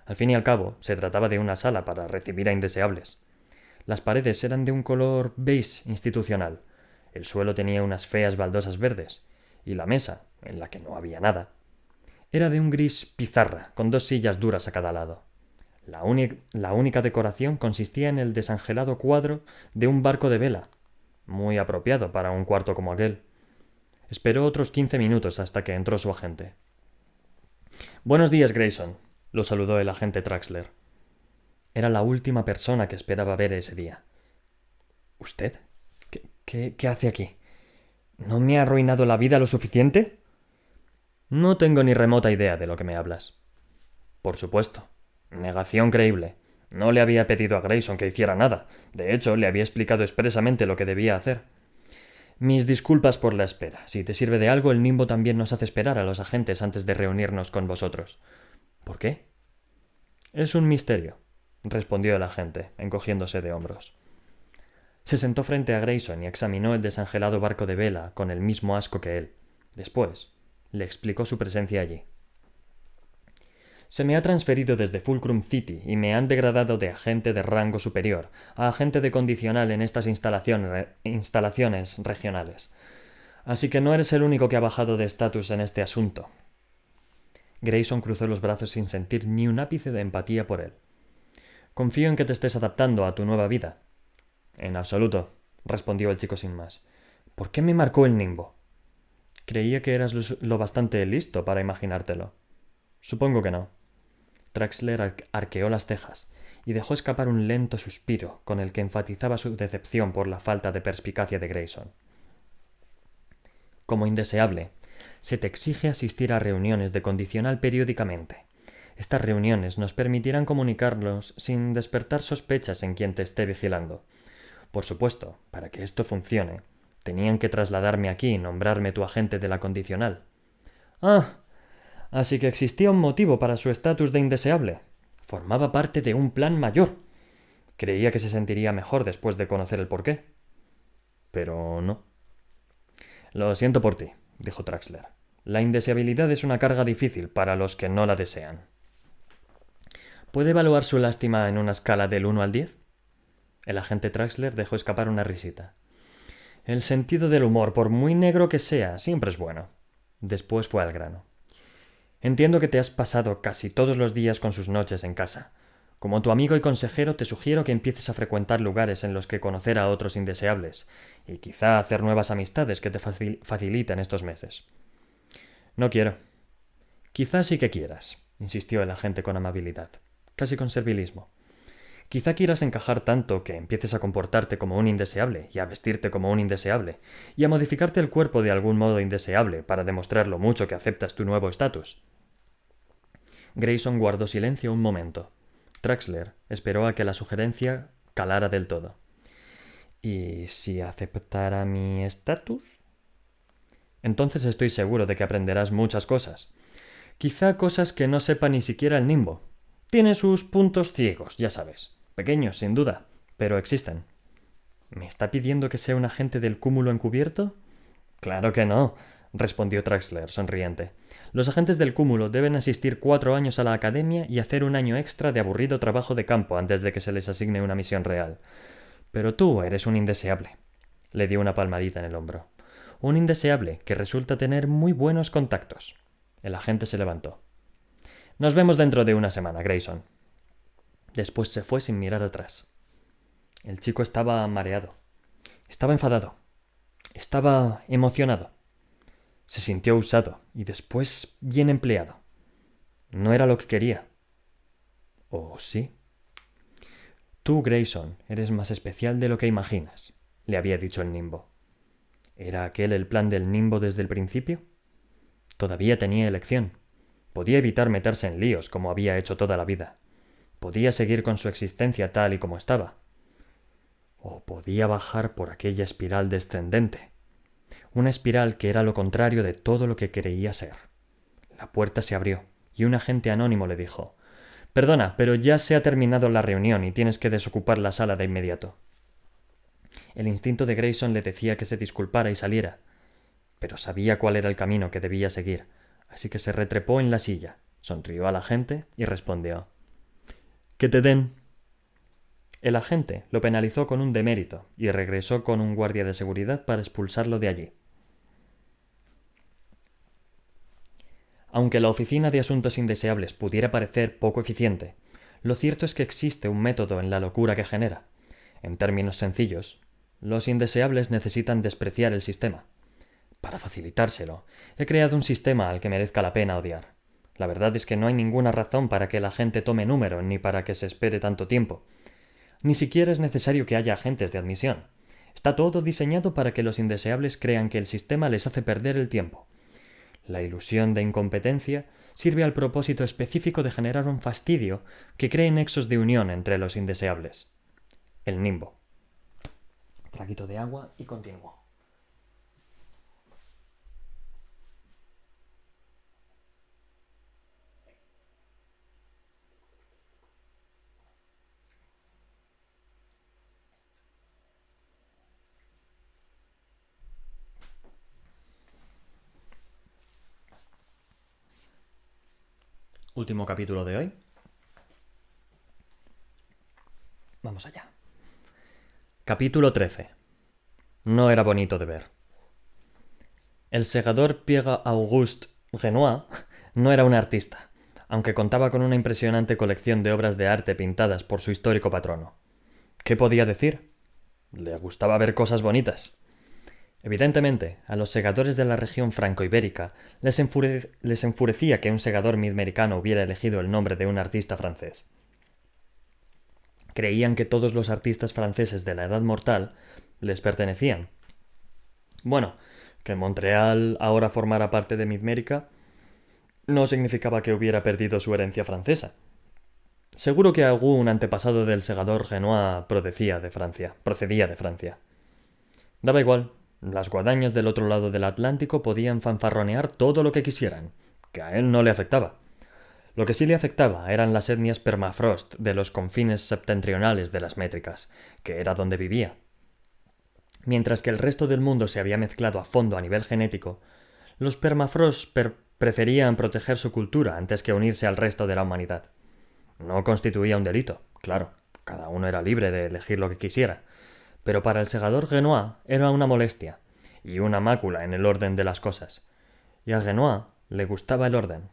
Al fin y al cabo, se trataba de una sala para recibir a indeseables. Las paredes eran de un color beige institucional. El suelo tenía unas feas baldosas verdes, y la mesa, en la que no había nada, era de un gris pizarra, con 2 sillas duras a cada lado. La única decoración consistía en el desangelado cuadro de un barco de vela, muy apropiado para un cuarto como aquel. Esperó otros 15 minutos hasta que entró su agente. «Buenos días, Grayson», lo saludó el agente Traxler. Era la última persona que esperaba ver ese día. «¿Usted? ¿Qué hace aquí? ¿No me ha arruinado la vida lo suficiente?» «No tengo ni remota idea de lo que me hablas». «Por supuesto. Negación creíble. No le había pedido a Grayson que hiciera nada. De hecho, le había explicado expresamente lo que debía hacer. Mis disculpas por la espera. Si te sirve de algo, el Nimbo también nos hace esperar a los agentes antes de reunirnos con vosotros». «¿Por qué?» «Es un misterio», respondió el agente, encogiéndose de hombros. Se sentó frente a Grayson y examinó el desangelado barco de vela con el mismo asco que él. Después, le explicó su presencia allí. «Se me ha transferido desde Fulcrum City y me han degradado de agente de rango superior a agente de condicional en estas instalaciones regionales. Así que no eres el único que ha bajado de estatus en este asunto». Grayson cruzó los brazos sin sentir ni un ápice de empatía por él. «Confío en que te estés adaptando a tu nueva vida». «En absoluto», respondió el chico sin más. «¿Por qué me marcó el Nimbo?» «Creía que eras lo bastante listo para imaginártelo». «Supongo que no». Traxler arqueó las cejas y dejó escapar un lento suspiro con el que enfatizaba su decepción por la falta de perspicacia de Grayson. «Como indeseable, se te exige asistir a reuniones de condicional periódicamente. Estas reuniones nos permitirán comunicarnos sin despertar sospechas en quien te esté vigilando. Por supuesto, para que esto funcione, tenían que trasladarme aquí y nombrarme tu agente de la condicional». «Ah, así que existía un motivo para su estatus de indeseable. Formaba parte de un plan mayor. Creía que se sentiría mejor después de conocer el porqué». «Pero no». «Lo siento por ti», dijo Traxler. «La indeseabilidad es una carga difícil para los que no la desean». «¿Puede evaluar su lástima en una escala del 1 al 10? El agente Traxler dejó escapar una risita. «El sentido del humor, por muy negro que sea, siempre es bueno». Después fue al grano. «Entiendo que te has pasado casi todos los días con sus noches en casa. Como tu amigo y consejero, te sugiero que empieces a frecuentar lugares en los que conocer a otros indeseables, y quizá hacer nuevas amistades que te faciliten estos meses». «No quiero». «Quizá sí que quieras», insistió el agente con amabilidad, casi con servilismo. Quizá quieras encajar tanto que empieces a comportarte como un indeseable y a vestirte como un indeseable y a modificarte el cuerpo de algún modo indeseable para demostrar lo mucho que aceptas tu nuevo estatus. Grayson guardó silencio un momento. Traxler esperó a que la sugerencia calara del todo. ¿Y si aceptara mi estatus? Entonces estoy seguro de que aprenderás muchas cosas. Quizá cosas que no sepa ni siquiera el Nimbo. Tiene sus puntos ciegos, ya sabes. Pequeños, sin duda, pero existen. ¿Me está pidiendo que sea un agente del cúmulo encubierto? Claro que no, respondió Traxler, sonriente. Los agentes del cúmulo deben asistir 4 años a la academia y hacer un año extra de aburrido trabajo de campo antes de que se les asigne una misión real. Pero tú eres un indeseable. Le dio una palmadita en el hombro. Un indeseable que resulta tener muy buenos contactos. El agente se levantó. Nos vemos dentro de una semana, Grayson. Después se fue sin mirar atrás. El chico estaba mareado. Estaba enfadado. Estaba emocionado. Se sintió usado y después bien empleado. No era lo que quería. ¿O sí? Tú, Grayson, eres más especial de lo que imaginas, le había dicho el Nimbo. ¿Era aquel el plan del Nimbo desde el principio? Todavía tenía elección. Podía evitar meterse en líos como había hecho toda la vida. Podía seguir con su existencia tal y como estaba. O podía bajar por aquella espiral descendente. Una espiral que era lo contrario de todo lo que creía ser. La puerta se abrió y un agente anónimo le dijo: «Perdona, pero ya se ha terminado la reunión y tienes que desocupar la sala de inmediato». El instinto de Grayson le decía que se disculpara y saliera, pero sabía cuál era el camino que debía seguir, así que se retrepó en la silla, sonrió al agente y respondió: «Que te den». El agente lo penalizó con un demérito y regresó con un guardia de seguridad para expulsarlo de allí. Aunque la Oficina de Asuntos Indeseables pudiera parecer poco eficiente, lo cierto es que existe un método en la locura que genera. En términos sencillos, los indeseables necesitan despreciar el sistema. Para facilitárselo, he creado un sistema al que merezca la pena odiar. La verdad es que no hay ninguna razón para que la gente tome número ni para que se espere tanto tiempo. Ni siquiera es necesario que haya agentes de admisión. Está todo diseñado para que los indeseables crean que el sistema les hace perder el tiempo. La ilusión de incompetencia sirve al propósito específico de generar un fastidio que cree nexos de unión entre los indeseables. El Nimbo. Traguito de agua y continuó. Último capítulo de hoy. Vamos allá. Capítulo 13. No era bonito de ver. El segador Pierre-Auguste Renoir no era un artista, aunque contaba con una impresionante colección de obras de arte pintadas por su histórico patrono. ¿Qué podía decir? Le gustaba ver cosas bonitas. Evidentemente, a los segadores de la región franco-ibérica les enfurecía que un segador midamericano hubiera elegido el nombre de un artista francés. Creían que todos los artistas franceses de la Edad Mortal les pertenecían. Bueno, que Montreal ahora formara parte de Midmérica no significaba que hubiera perdido su herencia francesa. Seguro que algún antepasado del segador Renoir procedía de Francia. Daba igual. Las guadañas del otro lado del Atlántico podían fanfarronear todo lo que quisieran, que a él no le afectaba. Lo que sí le afectaba eran las etnias permafrost de los confines septentrionales de las métricas, que era donde vivía. Mientras que el resto del mundo se había mezclado a fondo a nivel genético, los permafrost preferían proteger su cultura antes que unirse al resto de la humanidad. No constituía un delito, claro, cada uno era libre de elegir lo que quisiera, pero para el segador Renoir era una molestia y una mácula en el orden de las cosas. Y a Renoir le gustaba el orden.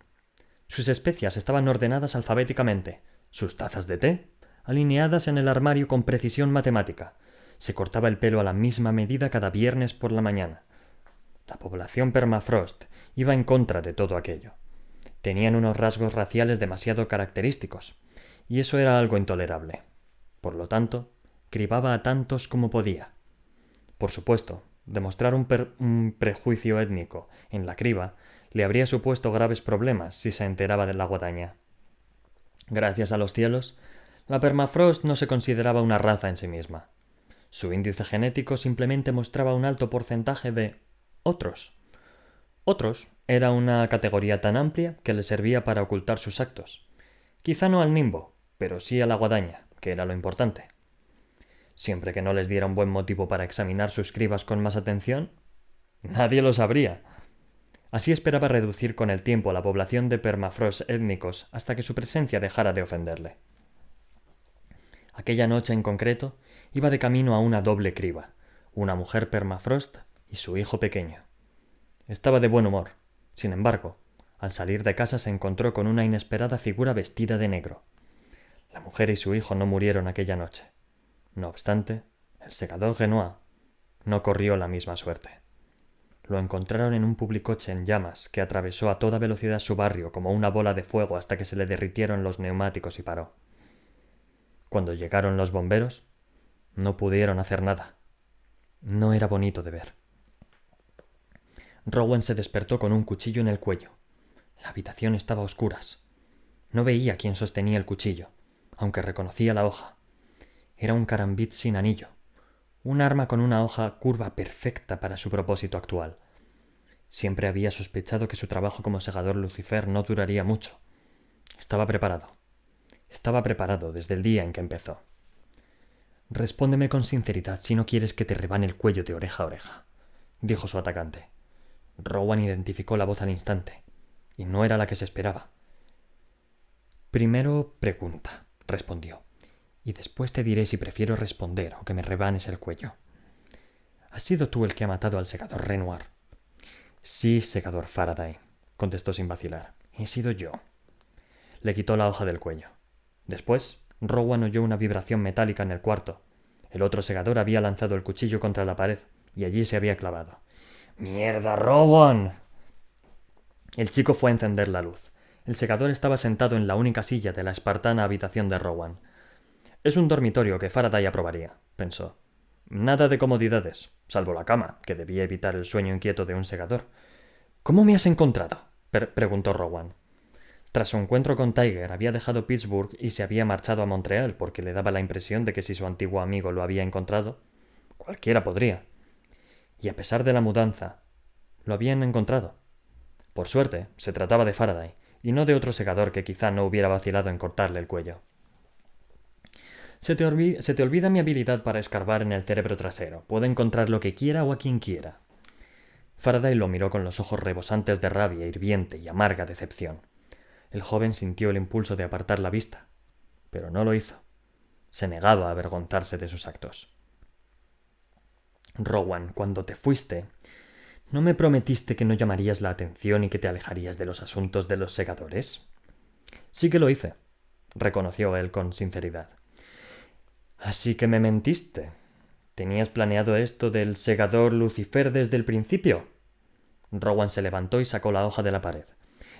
Sus especias estaban ordenadas alfabéticamente, sus tazas de té alineadas en el armario con precisión matemática. Se cortaba el pelo a la misma medida cada viernes por la mañana. La población permafrost iba en contra de todo aquello. Tenían unos rasgos raciales demasiado característicos, y eso era algo intolerable. Por lo tanto, cribaba a tantos como podía. Por supuesto, demostrar un prejuicio étnico en la criba le habría supuesto graves problemas si se enteraba de la guadaña. Gracias a los cielos, la permafrost no se consideraba una raza en sí misma. Su índice genético simplemente mostraba un alto porcentaje de otros. Otros era una categoría tan amplia que le servía para ocultar sus actos. Quizá no al nimbo, pero sí a la guadaña, que era lo importante. Siempre que no les diera un buen motivo para examinar sus cribas con más atención, nadie lo sabría. Así esperaba reducir con el tiempo la población de permafrost étnicos hasta que su presencia dejara de ofenderle. Aquella noche en concreto iba de camino a una doble criba, una mujer permafrost y su hijo pequeño. Estaba de buen humor. Sin embargo, al salir de casa se encontró con una inesperada figura vestida de negro. La mujer y su hijo no murieron aquella noche. No obstante, el segador Genois no corrió la misma suerte. Lo encontraron en un publicoche en llamas que atravesó a toda velocidad su barrio como una bola de fuego hasta que se le derritieron los neumáticos y paró. Cuando llegaron los bomberos, no pudieron hacer nada. No era bonito de ver. Rowan se despertó con un cuchillo en el cuello. La habitación estaba a oscuras. No veía quién sostenía el cuchillo, aunque reconocía la hoja. Era un carambit sin anillo, un arma con una hoja curva perfecta para su propósito actual. Siempre había sospechado que su trabajo como segador Lucifer no duraría mucho. Estaba preparado. Estaba preparado desde el día en que empezó. Respóndeme con sinceridad si no quieres que te rebane el cuello de oreja a oreja, dijo su atacante. Rowan identificó la voz al instante, y no era la que se esperaba. Primero pregunta, respondió, y después te diré si prefiero responder o que me rebanes el cuello. ¿Has sido tú el que ha matado al segador Renoir? Sí, segador Faraday, contestó sin vacilar. He sido yo. Le quitó la hoja del cuello. Después, Rowan oyó una vibración metálica en el cuarto. El otro segador había lanzado el cuchillo contra la pared, y allí se había clavado. ¡Mierda, Rowan! El chico fue a encender la luz. El segador estaba sentado en la única silla de la espartana habitación de Rowan. Es un dormitorio que Faraday aprobaría, pensó. Nada de comodidades, salvo la cama, que debía evitar el sueño inquieto de un segador. ¿Cómo me has encontrado? Preguntó Rowan. Tras su encuentro con Tiger, había dejado Pittsburgh y se había marchado a Montreal porque le daba la impresión de que si su antiguo amigo lo había encontrado, cualquiera podría. Y a pesar de la mudanza, lo habían encontrado. Por suerte, se trataba de Faraday, y no de otro segador que quizá no hubiera vacilado en cortarle el cuello. Se te olvida mi habilidad para escarbar en el cerebro trasero. Puedo encontrar lo que quiera o a quien quiera. Faraday lo miró con los ojos rebosantes de rabia hirviente y amarga decepción. El joven sintió el impulso de apartar la vista, pero no lo hizo. Se negaba a avergonzarse de sus actos. Rowan, cuando te fuiste, ¿no me prometiste que no llamarías la atención y que te alejarías de los asuntos de los segadores? Sí que lo hice, reconoció él con sinceridad. Así que me mentiste. ¿Tenías planeado esto del segador Lucifer desde el principio? Rowan se levantó y sacó la hoja de la pared.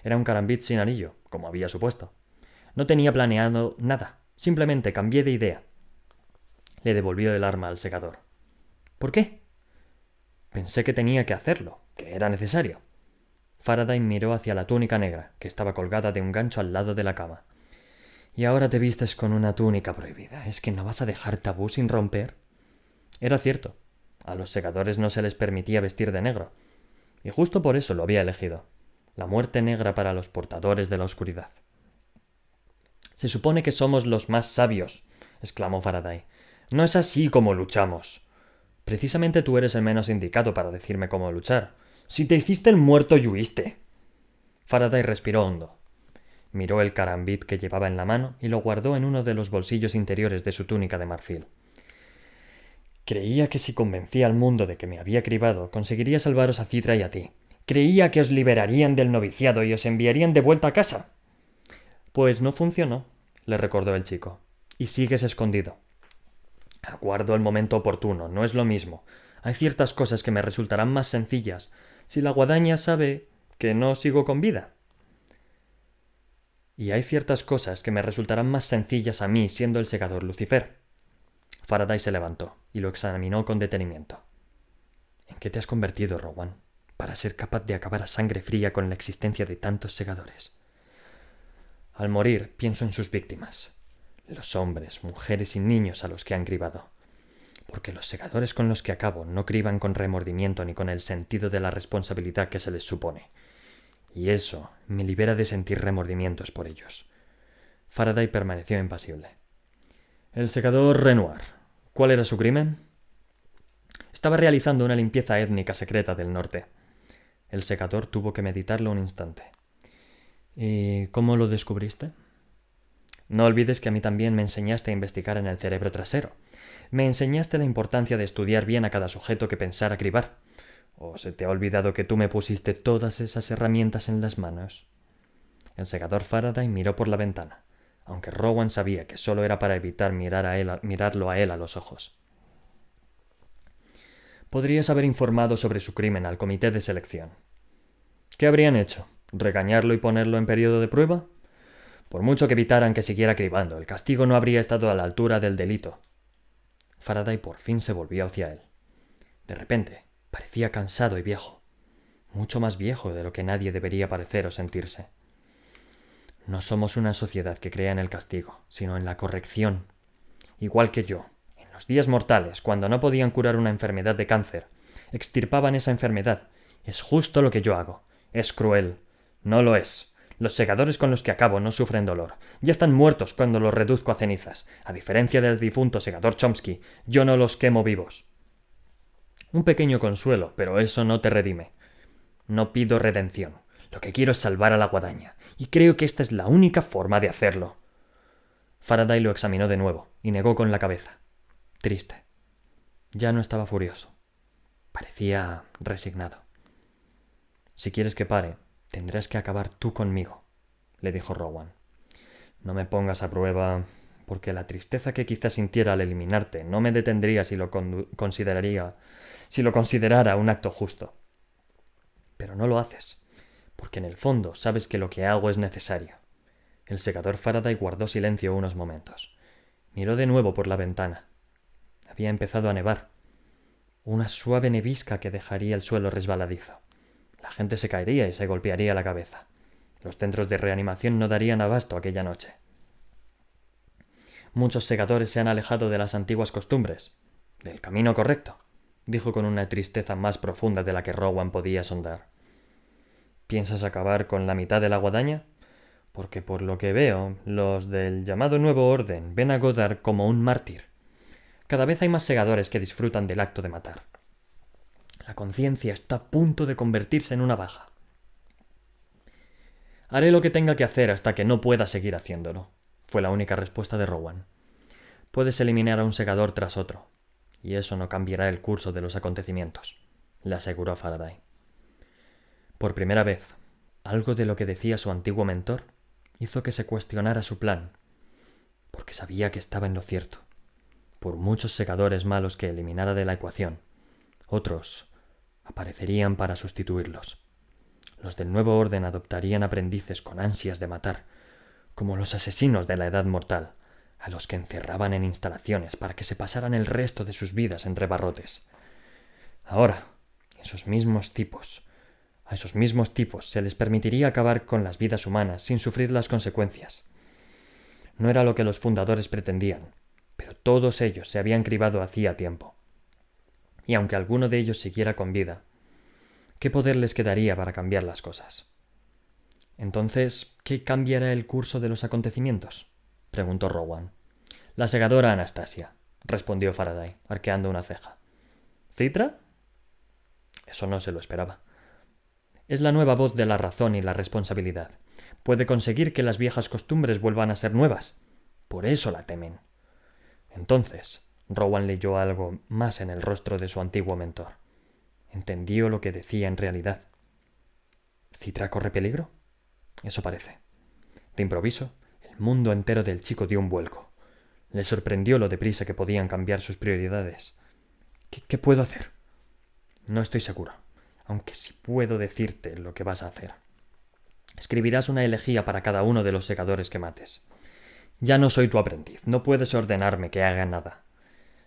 Era un carambit sin anillo, como había supuesto. No tenía planeado nada, simplemente cambié de idea. Le devolvió el arma al segador. ¿Por qué? Pensé que tenía que hacerlo, que era necesario. Faraday miró hacia la túnica negra, que estaba colgada de un gancho al lado de la cama. Y ahora te vistes con una túnica prohibida. ¿Es que no vas a dejar tabú sin romper? Era cierto. A los segadores no se les permitía vestir de negro. Y justo por eso lo había elegido. La muerte negra para los portadores de la oscuridad. Se supone que somos los más sabios, exclamó Faraday. No es así como luchamos. Precisamente tú eres el menos indicado para decirme cómo luchar. Si te hiciste el muerto y huiste. Faraday respiró hondo. Miró el carambit que llevaba en la mano y lo guardó en uno de los bolsillos interiores de su túnica de marfil. Creía que si convencía al mundo de que me había cribado, conseguiría salvaros a Citra y a ti. Creía que os liberarían del noviciado y os enviarían de vuelta a casa. Pues no funcionó, le recordó el chico. Y sigues escondido. Aguardo el momento oportuno, no es lo mismo. Hay ciertas cosas que me resultarán más sencillas si la guadaña sabe que no sigo con vida. Y hay ciertas cosas que me resultarán más sencillas a mí siendo el segador Lucifer, Faraday se levantó y lo examinó con detenimiento. ¿En qué te has convertido, Rowan, para ser capaz de acabar a sangre fría con la existencia de tantos segadores? Al morir, pienso en sus víctimas, los hombres, mujeres y niños a los que han cribado, porque los segadores con los que acabo no criban con remordimiento ni con el sentido de la responsabilidad que se les supone, y eso me libera de sentir remordimientos por ellos. Faraday permaneció impasible. El segador Renoir, ¿cuál era su crimen? Estaba realizando una limpieza étnica secreta del norte. El segador tuvo que meditarlo un instante. ¿Y cómo lo descubriste? No olvides que a mí también me enseñaste a investigar en el cerebro trasero. Me enseñaste la importancia de estudiar bien a cada sujeto que pensara cribar. ¿O se te ha olvidado que tú me pusiste todas esas herramientas en las manos? El segador Faraday miró por la ventana, aunque Rowan sabía que solo era para evitar mirarlo a él a los ojos. Podrías haber informado sobre su crimen al comité de selección. ¿Qué habrían hecho? ¿Regañarlo y ponerlo en periodo de prueba? Por mucho que evitaran que siguiera cribando, el castigo no habría estado a la altura del delito. Faraday por fin se volvió hacia él. De repente, parecía cansado y viejo. Mucho más viejo de lo que nadie debería parecer o sentirse. No somos una sociedad que crea en el castigo, sino en la corrección. Igual que yo, en los días mortales, cuando no podían curar una enfermedad de cáncer, extirpaban esa enfermedad. Es justo lo que yo hago. Es cruel. No lo es. Los segadores con los que acabo no sufren dolor. Ya están muertos cuando los reduzco a cenizas. A diferencia del difunto segador Chomsky, yo no los quemo vivos. Un pequeño consuelo, pero eso no te redime. No pido redención. Lo que quiero es salvar a la guadaña, y creo que esta es la única forma de hacerlo. Faraday lo examinó de nuevo, y negó con la cabeza. Triste. Ya no estaba furioso. Parecía resignado. Si quieres que pare, tendrás que acabar tú conmigo, le dijo Rowan. No me pongas a prueba, porque la tristeza que quizás sintiera al eliminarte no me detendría si lo considerara un acto justo. Pero no lo haces, porque en el fondo sabes que lo que hago es necesario. El segador Faraday guardó silencio unos momentos. Miró de nuevo por la ventana. Había empezado a nevar. Una suave nevisca que dejaría el suelo resbaladizo. La gente se caería y se golpearía la cabeza. Los centros de reanimación no darían abasto aquella noche. Muchos segadores se han alejado de las antiguas costumbres, del camino correcto, dijo con una tristeza más profunda de la que Rowan podía sondar. ¿Piensas acabar con la mitad de la guadaña? Porque por lo que veo, los del llamado Nuevo Orden ven a Goddard como un mártir. Cada vez hay más segadores que disfrutan del acto de matar. La conciencia está a punto de convertirse en una baja. Haré lo que tenga que hacer hasta que no pueda seguir haciéndolo, fue la única respuesta de Rowan. Puedes eliminar a un segador tras otro, y eso no cambiará el curso de los acontecimientos, le aseguró Faraday. Por primera vez, algo de lo que decía su antiguo mentor hizo que se cuestionara su plan, porque sabía que estaba en lo cierto. Por muchos segadores malos que eliminara de la ecuación, otros aparecerían para sustituirlos. Los del nuevo orden adoptarían aprendices con ansias de matar, como los asesinos de la edad mortal, a los que encerraban en instalaciones para que se pasaran el resto de sus vidas entre barrotes. Ahora, a esos mismos tipos se les permitiría acabar con las vidas humanas sin sufrir las consecuencias. No era lo que los fundadores pretendían, pero todos ellos se habían cribado hacía tiempo. Y aunque alguno de ellos siguiera con vida, ¿qué poder les quedaría para cambiar las cosas? Entonces, ¿qué cambiará el curso de los acontecimientos?, preguntó Rowan. La segadora Anastasia, respondió Faraday, arqueando una ceja. ¿Citra? Eso no se lo esperaba. Es la nueva voz de la razón y la responsabilidad. Puede conseguir que las viejas costumbres vuelvan a ser nuevas. Por eso la temen. Entonces, Rowan leyó algo más en el rostro de su antiguo mentor. Entendió lo que decía en realidad. ¿Citra corre peligro? Eso parece. De improviso, el mundo entero del chico dio un vuelco. Le sorprendió lo deprisa que podían cambiar sus prioridades. ¿Qué puedo hacer? No estoy seguro, aunque sí puedo decirte lo que vas a hacer. Escribirás una elegía para cada uno de los segadores que mates. Ya no soy tu aprendiz, no puedes ordenarme que haga nada.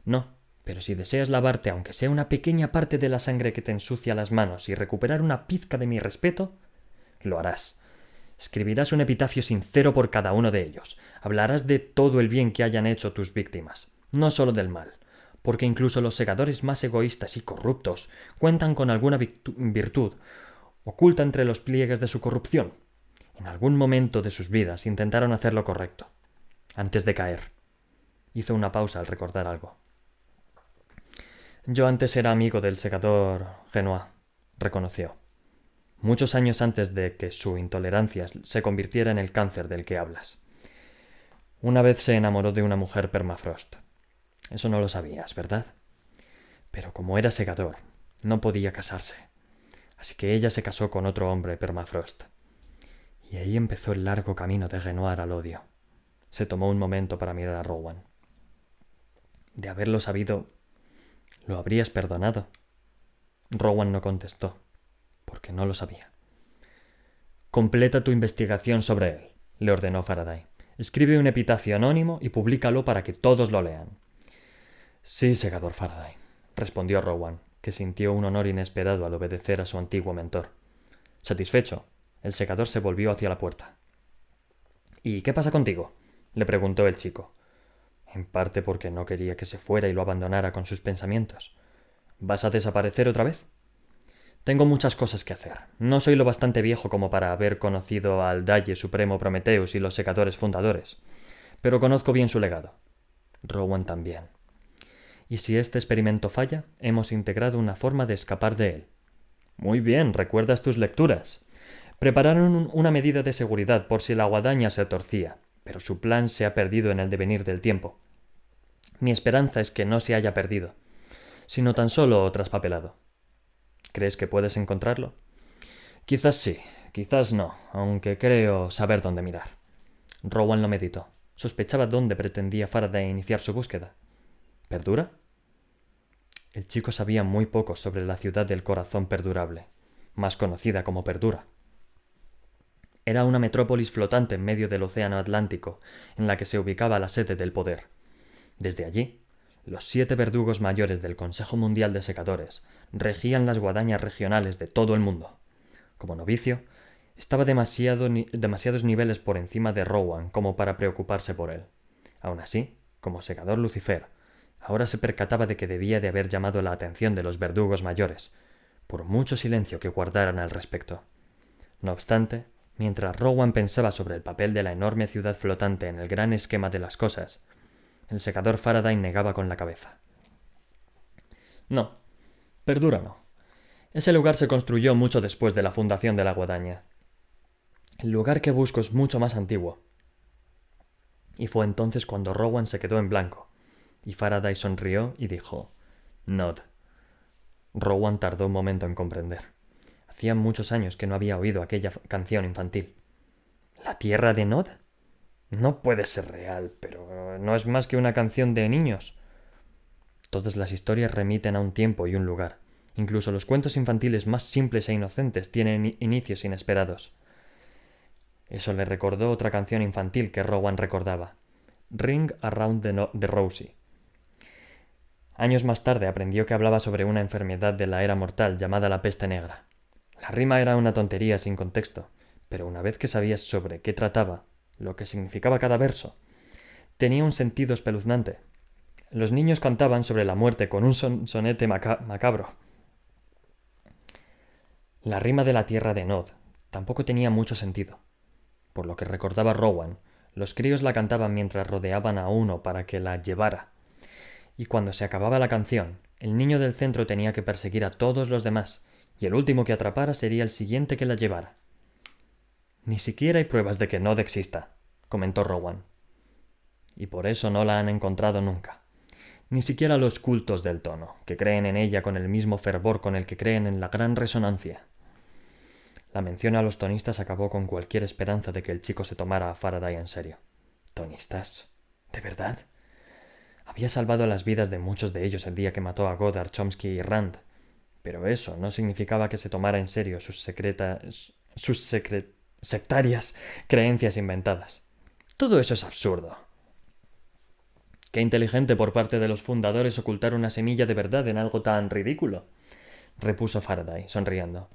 No, pero si deseas lavarte aunque sea una pequeña parte de la sangre que te ensucia las manos y recuperar una pizca de mi respeto, lo harás. Escribirás un epitafio sincero por cada uno de ellos. Hablarás de todo el bien que hayan hecho tus víctimas, no solo del mal, porque incluso los segadores más egoístas y corruptos cuentan con alguna virtud oculta entre los pliegues de su corrupción. En algún momento de sus vidas intentaron hacer lo correcto, antes de caer. Hizo una pausa al recordar algo. Yo antes era amigo del segador Genoa, reconoció. Muchos años antes de que su intolerancia se convirtiera en el cáncer del que hablas. Una vez se enamoró de una mujer permafrost. Eso no lo sabías, ¿verdad? Pero como era segador, no podía casarse. Así que ella se casó con otro hombre permafrost. Y ahí empezó el largo camino de Renoir al odio. Se tomó un momento para mirar a Rowan. De haberlo sabido, ¿lo habrías perdonado? Rowan no contestó, porque no lo sabía. Completa tu investigación sobre él, le ordenó Faraday. Escribe un epitafio anónimo y públicalo para que todos lo lean. Sí, segador Faraday, respondió Rowan, que sintió un honor inesperado al obedecer a su antiguo mentor. Satisfecho, el segador se volvió hacia la puerta. ¿Y qué pasa contigo?, le preguntó el chico. En parte porque no quería que se fuera y lo abandonara con sus pensamientos. ¿Vas a desaparecer otra vez? Tengo muchas cosas que hacer. No soy lo bastante viejo como para haber conocido al Dalle Supremo Prometheus y los secadores fundadores, pero conozco bien su legado. Rowan también. Y si este experimento falla, hemos integrado una forma de escapar de él. Muy bien, recuerdas tus lecturas. Prepararon una medida de seguridad por si la guadaña se torcía, pero su plan se ha perdido en el devenir del tiempo. Mi esperanza es que no se haya perdido, sino tan solo traspapelado. ¿Crees que puedes encontrarlo? Quizás sí, quizás no, aunque creo saber dónde mirar. Rowan lo meditó. Sospechaba dónde pretendía Faraday iniciar su búsqueda. ¿Perdura? El chico sabía muy poco sobre la ciudad del corazón perdurable, más conocida como Perdura. Era una metrópolis flotante en medio del océano Atlántico, en la que se ubicaba la sede del poder. Desde allí, los 7 verdugos mayores del Consejo Mundial de Secadores regían las guadañas regionales de todo el mundo. Como novicio, estaba demasiados niveles por encima de Rowan como para preocuparse por él. Aun así, como segador Lucifer, ahora se percataba de que debía de haber llamado la atención de los verdugos mayores, por mucho silencio que guardaran al respecto. No obstante, mientras Rowan pensaba sobre el papel de la enorme ciudad flotante en el gran esquema de las cosas, el segador Faraday negaba con la cabeza. No, Perdura no. Ese lugar se construyó mucho después de la fundación de la guadaña. El lugar que busco es mucho más antiguo. Y fue entonces cuando Rowan se quedó en blanco, y Faraday sonrió y dijo: Nod. Rowan tardó un momento en comprender. Hacía muchos años que no había oído aquella canción infantil. ¿La tierra de Nod? No puede ser real, pero no es más que una canción de niños. Todas las historias remiten a un tiempo y un lugar. Incluso los cuentos infantiles más simples e inocentes tienen inicios inesperados. Eso le recordó otra canción infantil que Rowan recordaba: Ring Around the Rosie. Años más tarde aprendió que hablaba sobre una enfermedad de la era mortal llamada la peste negra. La rima era una tontería sin contexto, pero una vez que sabías sobre qué trataba, lo que significaba cada verso, tenía un sentido espeluznante. Los niños cantaban sobre la muerte con un sonete macabro. La rima de la tierra de Nod tampoco tenía mucho sentido. Por lo que recordaba Rowan, los críos la cantaban mientras rodeaban a uno para que la llevara. Y cuando se acababa la canción, el niño del centro tenía que perseguir a todos los demás, y el último que atrapara sería el siguiente que la llevara. Ni siquiera hay pruebas de que Nod exista, comentó Rowan. Y por eso no la han encontrado nunca. Ni siquiera los cultos del tono, que creen en ella con el mismo fervor con el que creen en la gran resonancia. La mención a los tonistas acabó con cualquier esperanza de que el chico se tomara a Faraday en serio. ¿Tonistas? ¿De verdad? Había salvado las vidas de muchos de ellos el día que mató a Goddard, Chomsky y Rand, pero eso no significaba que se tomara en serio sus sectarias creencias inventadas. Todo eso es absurdo. Qué inteligente por parte de los fundadores ocultar una semilla de verdad en algo tan ridículo, repuso Faraday, sonriendo.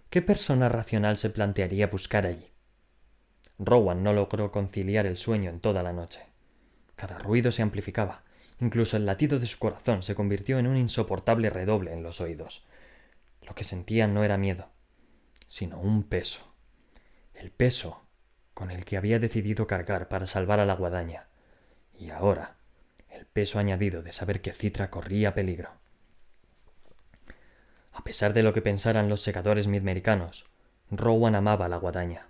¿Qué persona racional se plantearía buscar allí? Rowan no logró conciliar el sueño en toda la noche. Cada ruido se amplificaba. Incluso el latido de su corazón se convirtió en un insoportable redoble en los oídos. Lo que sentía no era miedo, sino un peso. El peso con el que había decidido cargar para salvar a la guadaña. Y ahora, el peso añadido de saber que Citra corría peligro. A pesar de lo que pensaran los segadores midmericanos, Rowan amaba a la guadaña.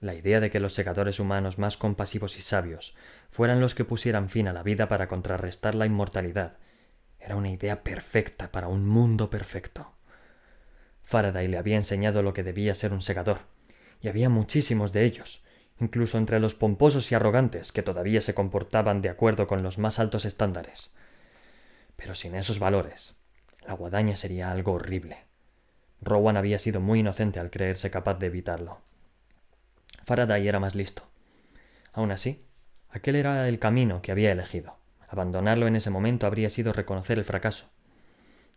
La idea de que los segadores humanos más compasivos y sabios fueran los que pusieran fin a la vida para contrarrestar la inmortalidad era una idea perfecta para un mundo perfecto. Faraday le había enseñado lo que debía ser un segador, y había muchísimos de ellos, incluso entre los pomposos y arrogantes que todavía se comportaban de acuerdo con los más altos estándares. Pero sin esos valores, la guadaña sería algo horrible. Rowan había sido muy inocente al creerse capaz de evitarlo. Faraday era más listo. Aún así, aquel era el camino que había elegido. Abandonarlo en ese momento habría sido reconocer el fracaso.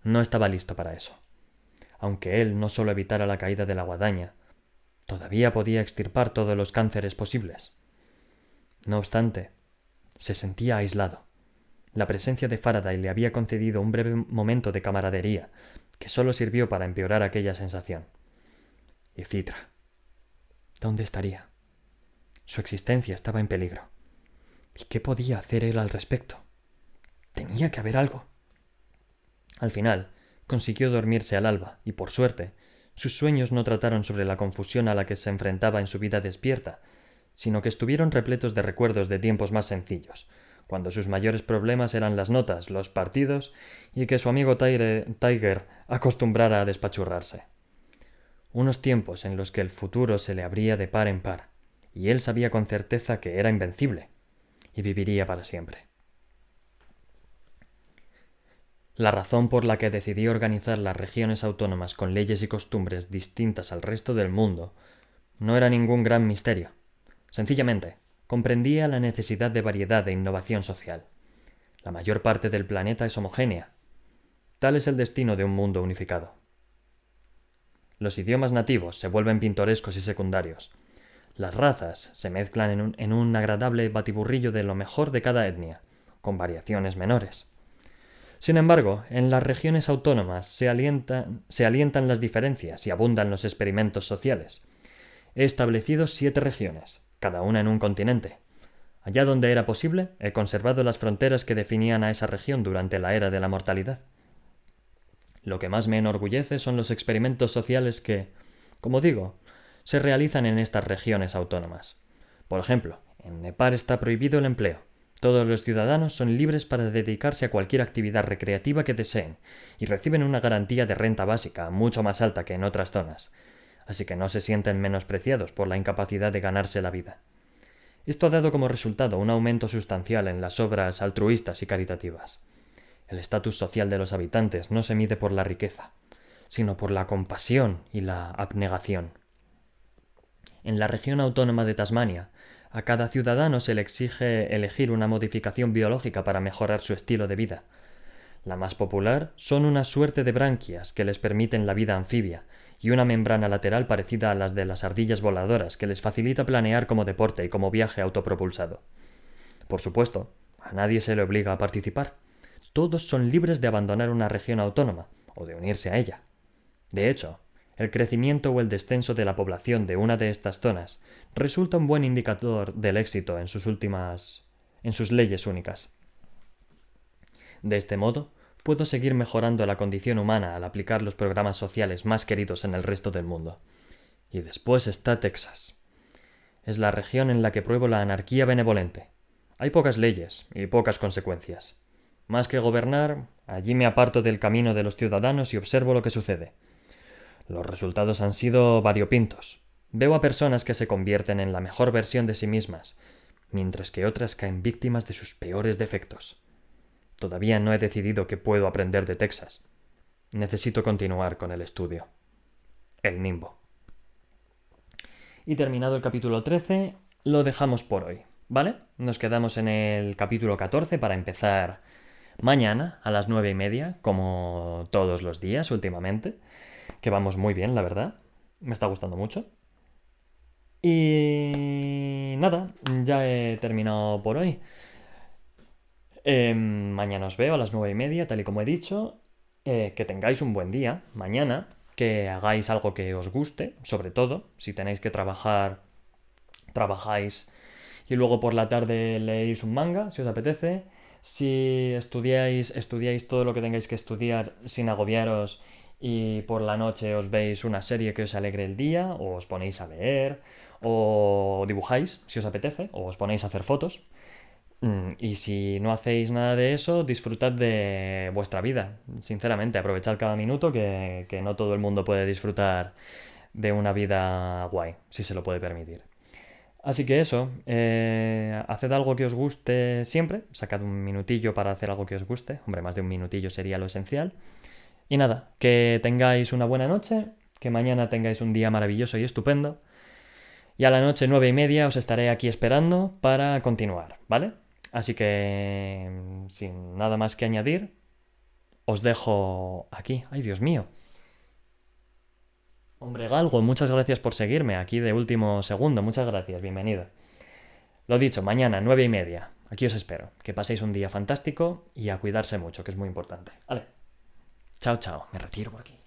No estaba listo para eso. Aunque él no solo evitara la caída de la guadaña, todavía podía extirpar todos los cánceres posibles. No obstante, se sentía aislado. La presencia de Faraday le había concedido un breve momento de camaradería, que solo sirvió para empeorar aquella sensación. Y Citra, ¿dónde estaría? Su existencia estaba en peligro. ¿Y qué podía hacer él al respecto? Tenía que haber algo. Al final, consiguió dormirse al alba, y por suerte, sus sueños no trataron sobre la confusión a la que se enfrentaba en su vida despierta, sino que estuvieron repletos de recuerdos de tiempos más sencillos, cuando sus mayores problemas eran las notas, los partidos y que su amigo Tiger acostumbrara a despachurrarse. Unos tiempos en los que el futuro se le abría de par en par, y él sabía con certeza que era invencible, y viviría para siempre. La razón por la que decidió organizar las regiones autónomas con leyes y costumbres distintas al resto del mundo no era ningún gran misterio. Sencillamente, comprendía la necesidad de variedad e innovación social. La mayor parte del planeta es homogénea. Tal es el destino de un mundo unificado. Los idiomas nativos se vuelven pintorescos y secundarios. Las razas se mezclan en un agradable batiburrillo de lo mejor de cada etnia, con variaciones menores. Sin embargo, en las regiones autónomas se alientan las diferencias y abundan los experimentos sociales. He establecido 7 regiones, cada una en un continente. Allá donde era posible, he conservado las fronteras que definían a esa región durante la era de la mortalidad. Lo que más me enorgullece son los experimentos sociales que, como digo, se realizan en estas regiones autónomas. Por ejemplo, en Nepal está prohibido el empleo. Todos los ciudadanos son libres para dedicarse a cualquier actividad recreativa que deseen y reciben una garantía de renta básica mucho más alta que en otras zonas, así que no se sienten menospreciados por la incapacidad de ganarse la vida. Esto ha dado como resultado un aumento sustancial en las obras altruistas y caritativas. El estatus social de los habitantes no se mide por la riqueza, sino por la compasión y la abnegación. En la región autónoma de Tasmania, a cada ciudadano se le exige elegir una modificación biológica para mejorar su estilo de vida. La más popular son una suerte de branquias que les permiten la vida anfibia y una membrana lateral parecida a las de las ardillas voladoras que les facilita planear como deporte y como viaje autopropulsado. Por supuesto, a nadie se le obliga a participar. Todos son libres de abandonar una región autónoma o de unirse a ella. De hecho, el crecimiento o el descenso de la población de una de estas zonas resulta un buen indicador del éxito en sus leyes únicas. De este modo, puedo seguir mejorando la condición humana al aplicar los programas sociales más queridos en el resto del mundo. Y después está Texas. Es la región en la que pruebo la anarquía benevolente. Hay pocas leyes y pocas consecuencias. Más que gobernar, allí me aparto del camino de los ciudadanos y observo lo que sucede. Los resultados han sido variopintos. Veo a personas que se convierten en la mejor versión de sí mismas, mientras que otras caen víctimas de sus peores defectos. Todavía no he decidido qué puedo aprender de Texas. Necesito continuar con el estudio. El Nimbo. Y terminado el capítulo 13, lo dejamos por hoy. ¿vale? Nos quedamos en el capítulo 14 para empezar mañana a las 9:30, como todos los días últimamente, que vamos muy bien, la verdad. Me está gustando mucho. Y nada, ya he terminado por hoy. Mañana os veo a las 9:30, tal y como he dicho. Que tengáis un buen día mañana, que hagáis algo que os guste, sobre todo, si tenéis que trabajar, trabajáis y luego por la tarde leéis un manga, si os apetece. Si estudiáis, estudiáis todo lo que tengáis que estudiar sin agobiaros y por la noche os veis una serie que os alegre el día, o os ponéis a leer, o dibujáis, si os apetece, o os ponéis a hacer fotos. Y si no hacéis nada de eso, disfrutad de vuestra vida. Sinceramente, aprovechad cada minuto que no todo el mundo puede disfrutar de una vida guay, si se lo puede permitir. Así que eso, haced algo que os guste siempre, sacad un minutillo para hacer algo que os guste, hombre, más de un minutillo sería lo esencial. Y nada, que tengáis una buena noche, que mañana tengáis un día maravilloso y estupendo. Y a la noche 9:30 os estaré aquí esperando para continuar, ¿vale? Así que, sin nada más que añadir, os dejo aquí. ¡Ay, Dios mío! Hombre Galgo, muchas gracias por seguirme aquí de último segundo. Muchas gracias, bienvenido. Lo dicho, mañana 9:30. Aquí os espero. Que paséis un día fantástico y a cuidarse mucho, que es muy importante. Vale. Chao, chao. Me retiro por aquí.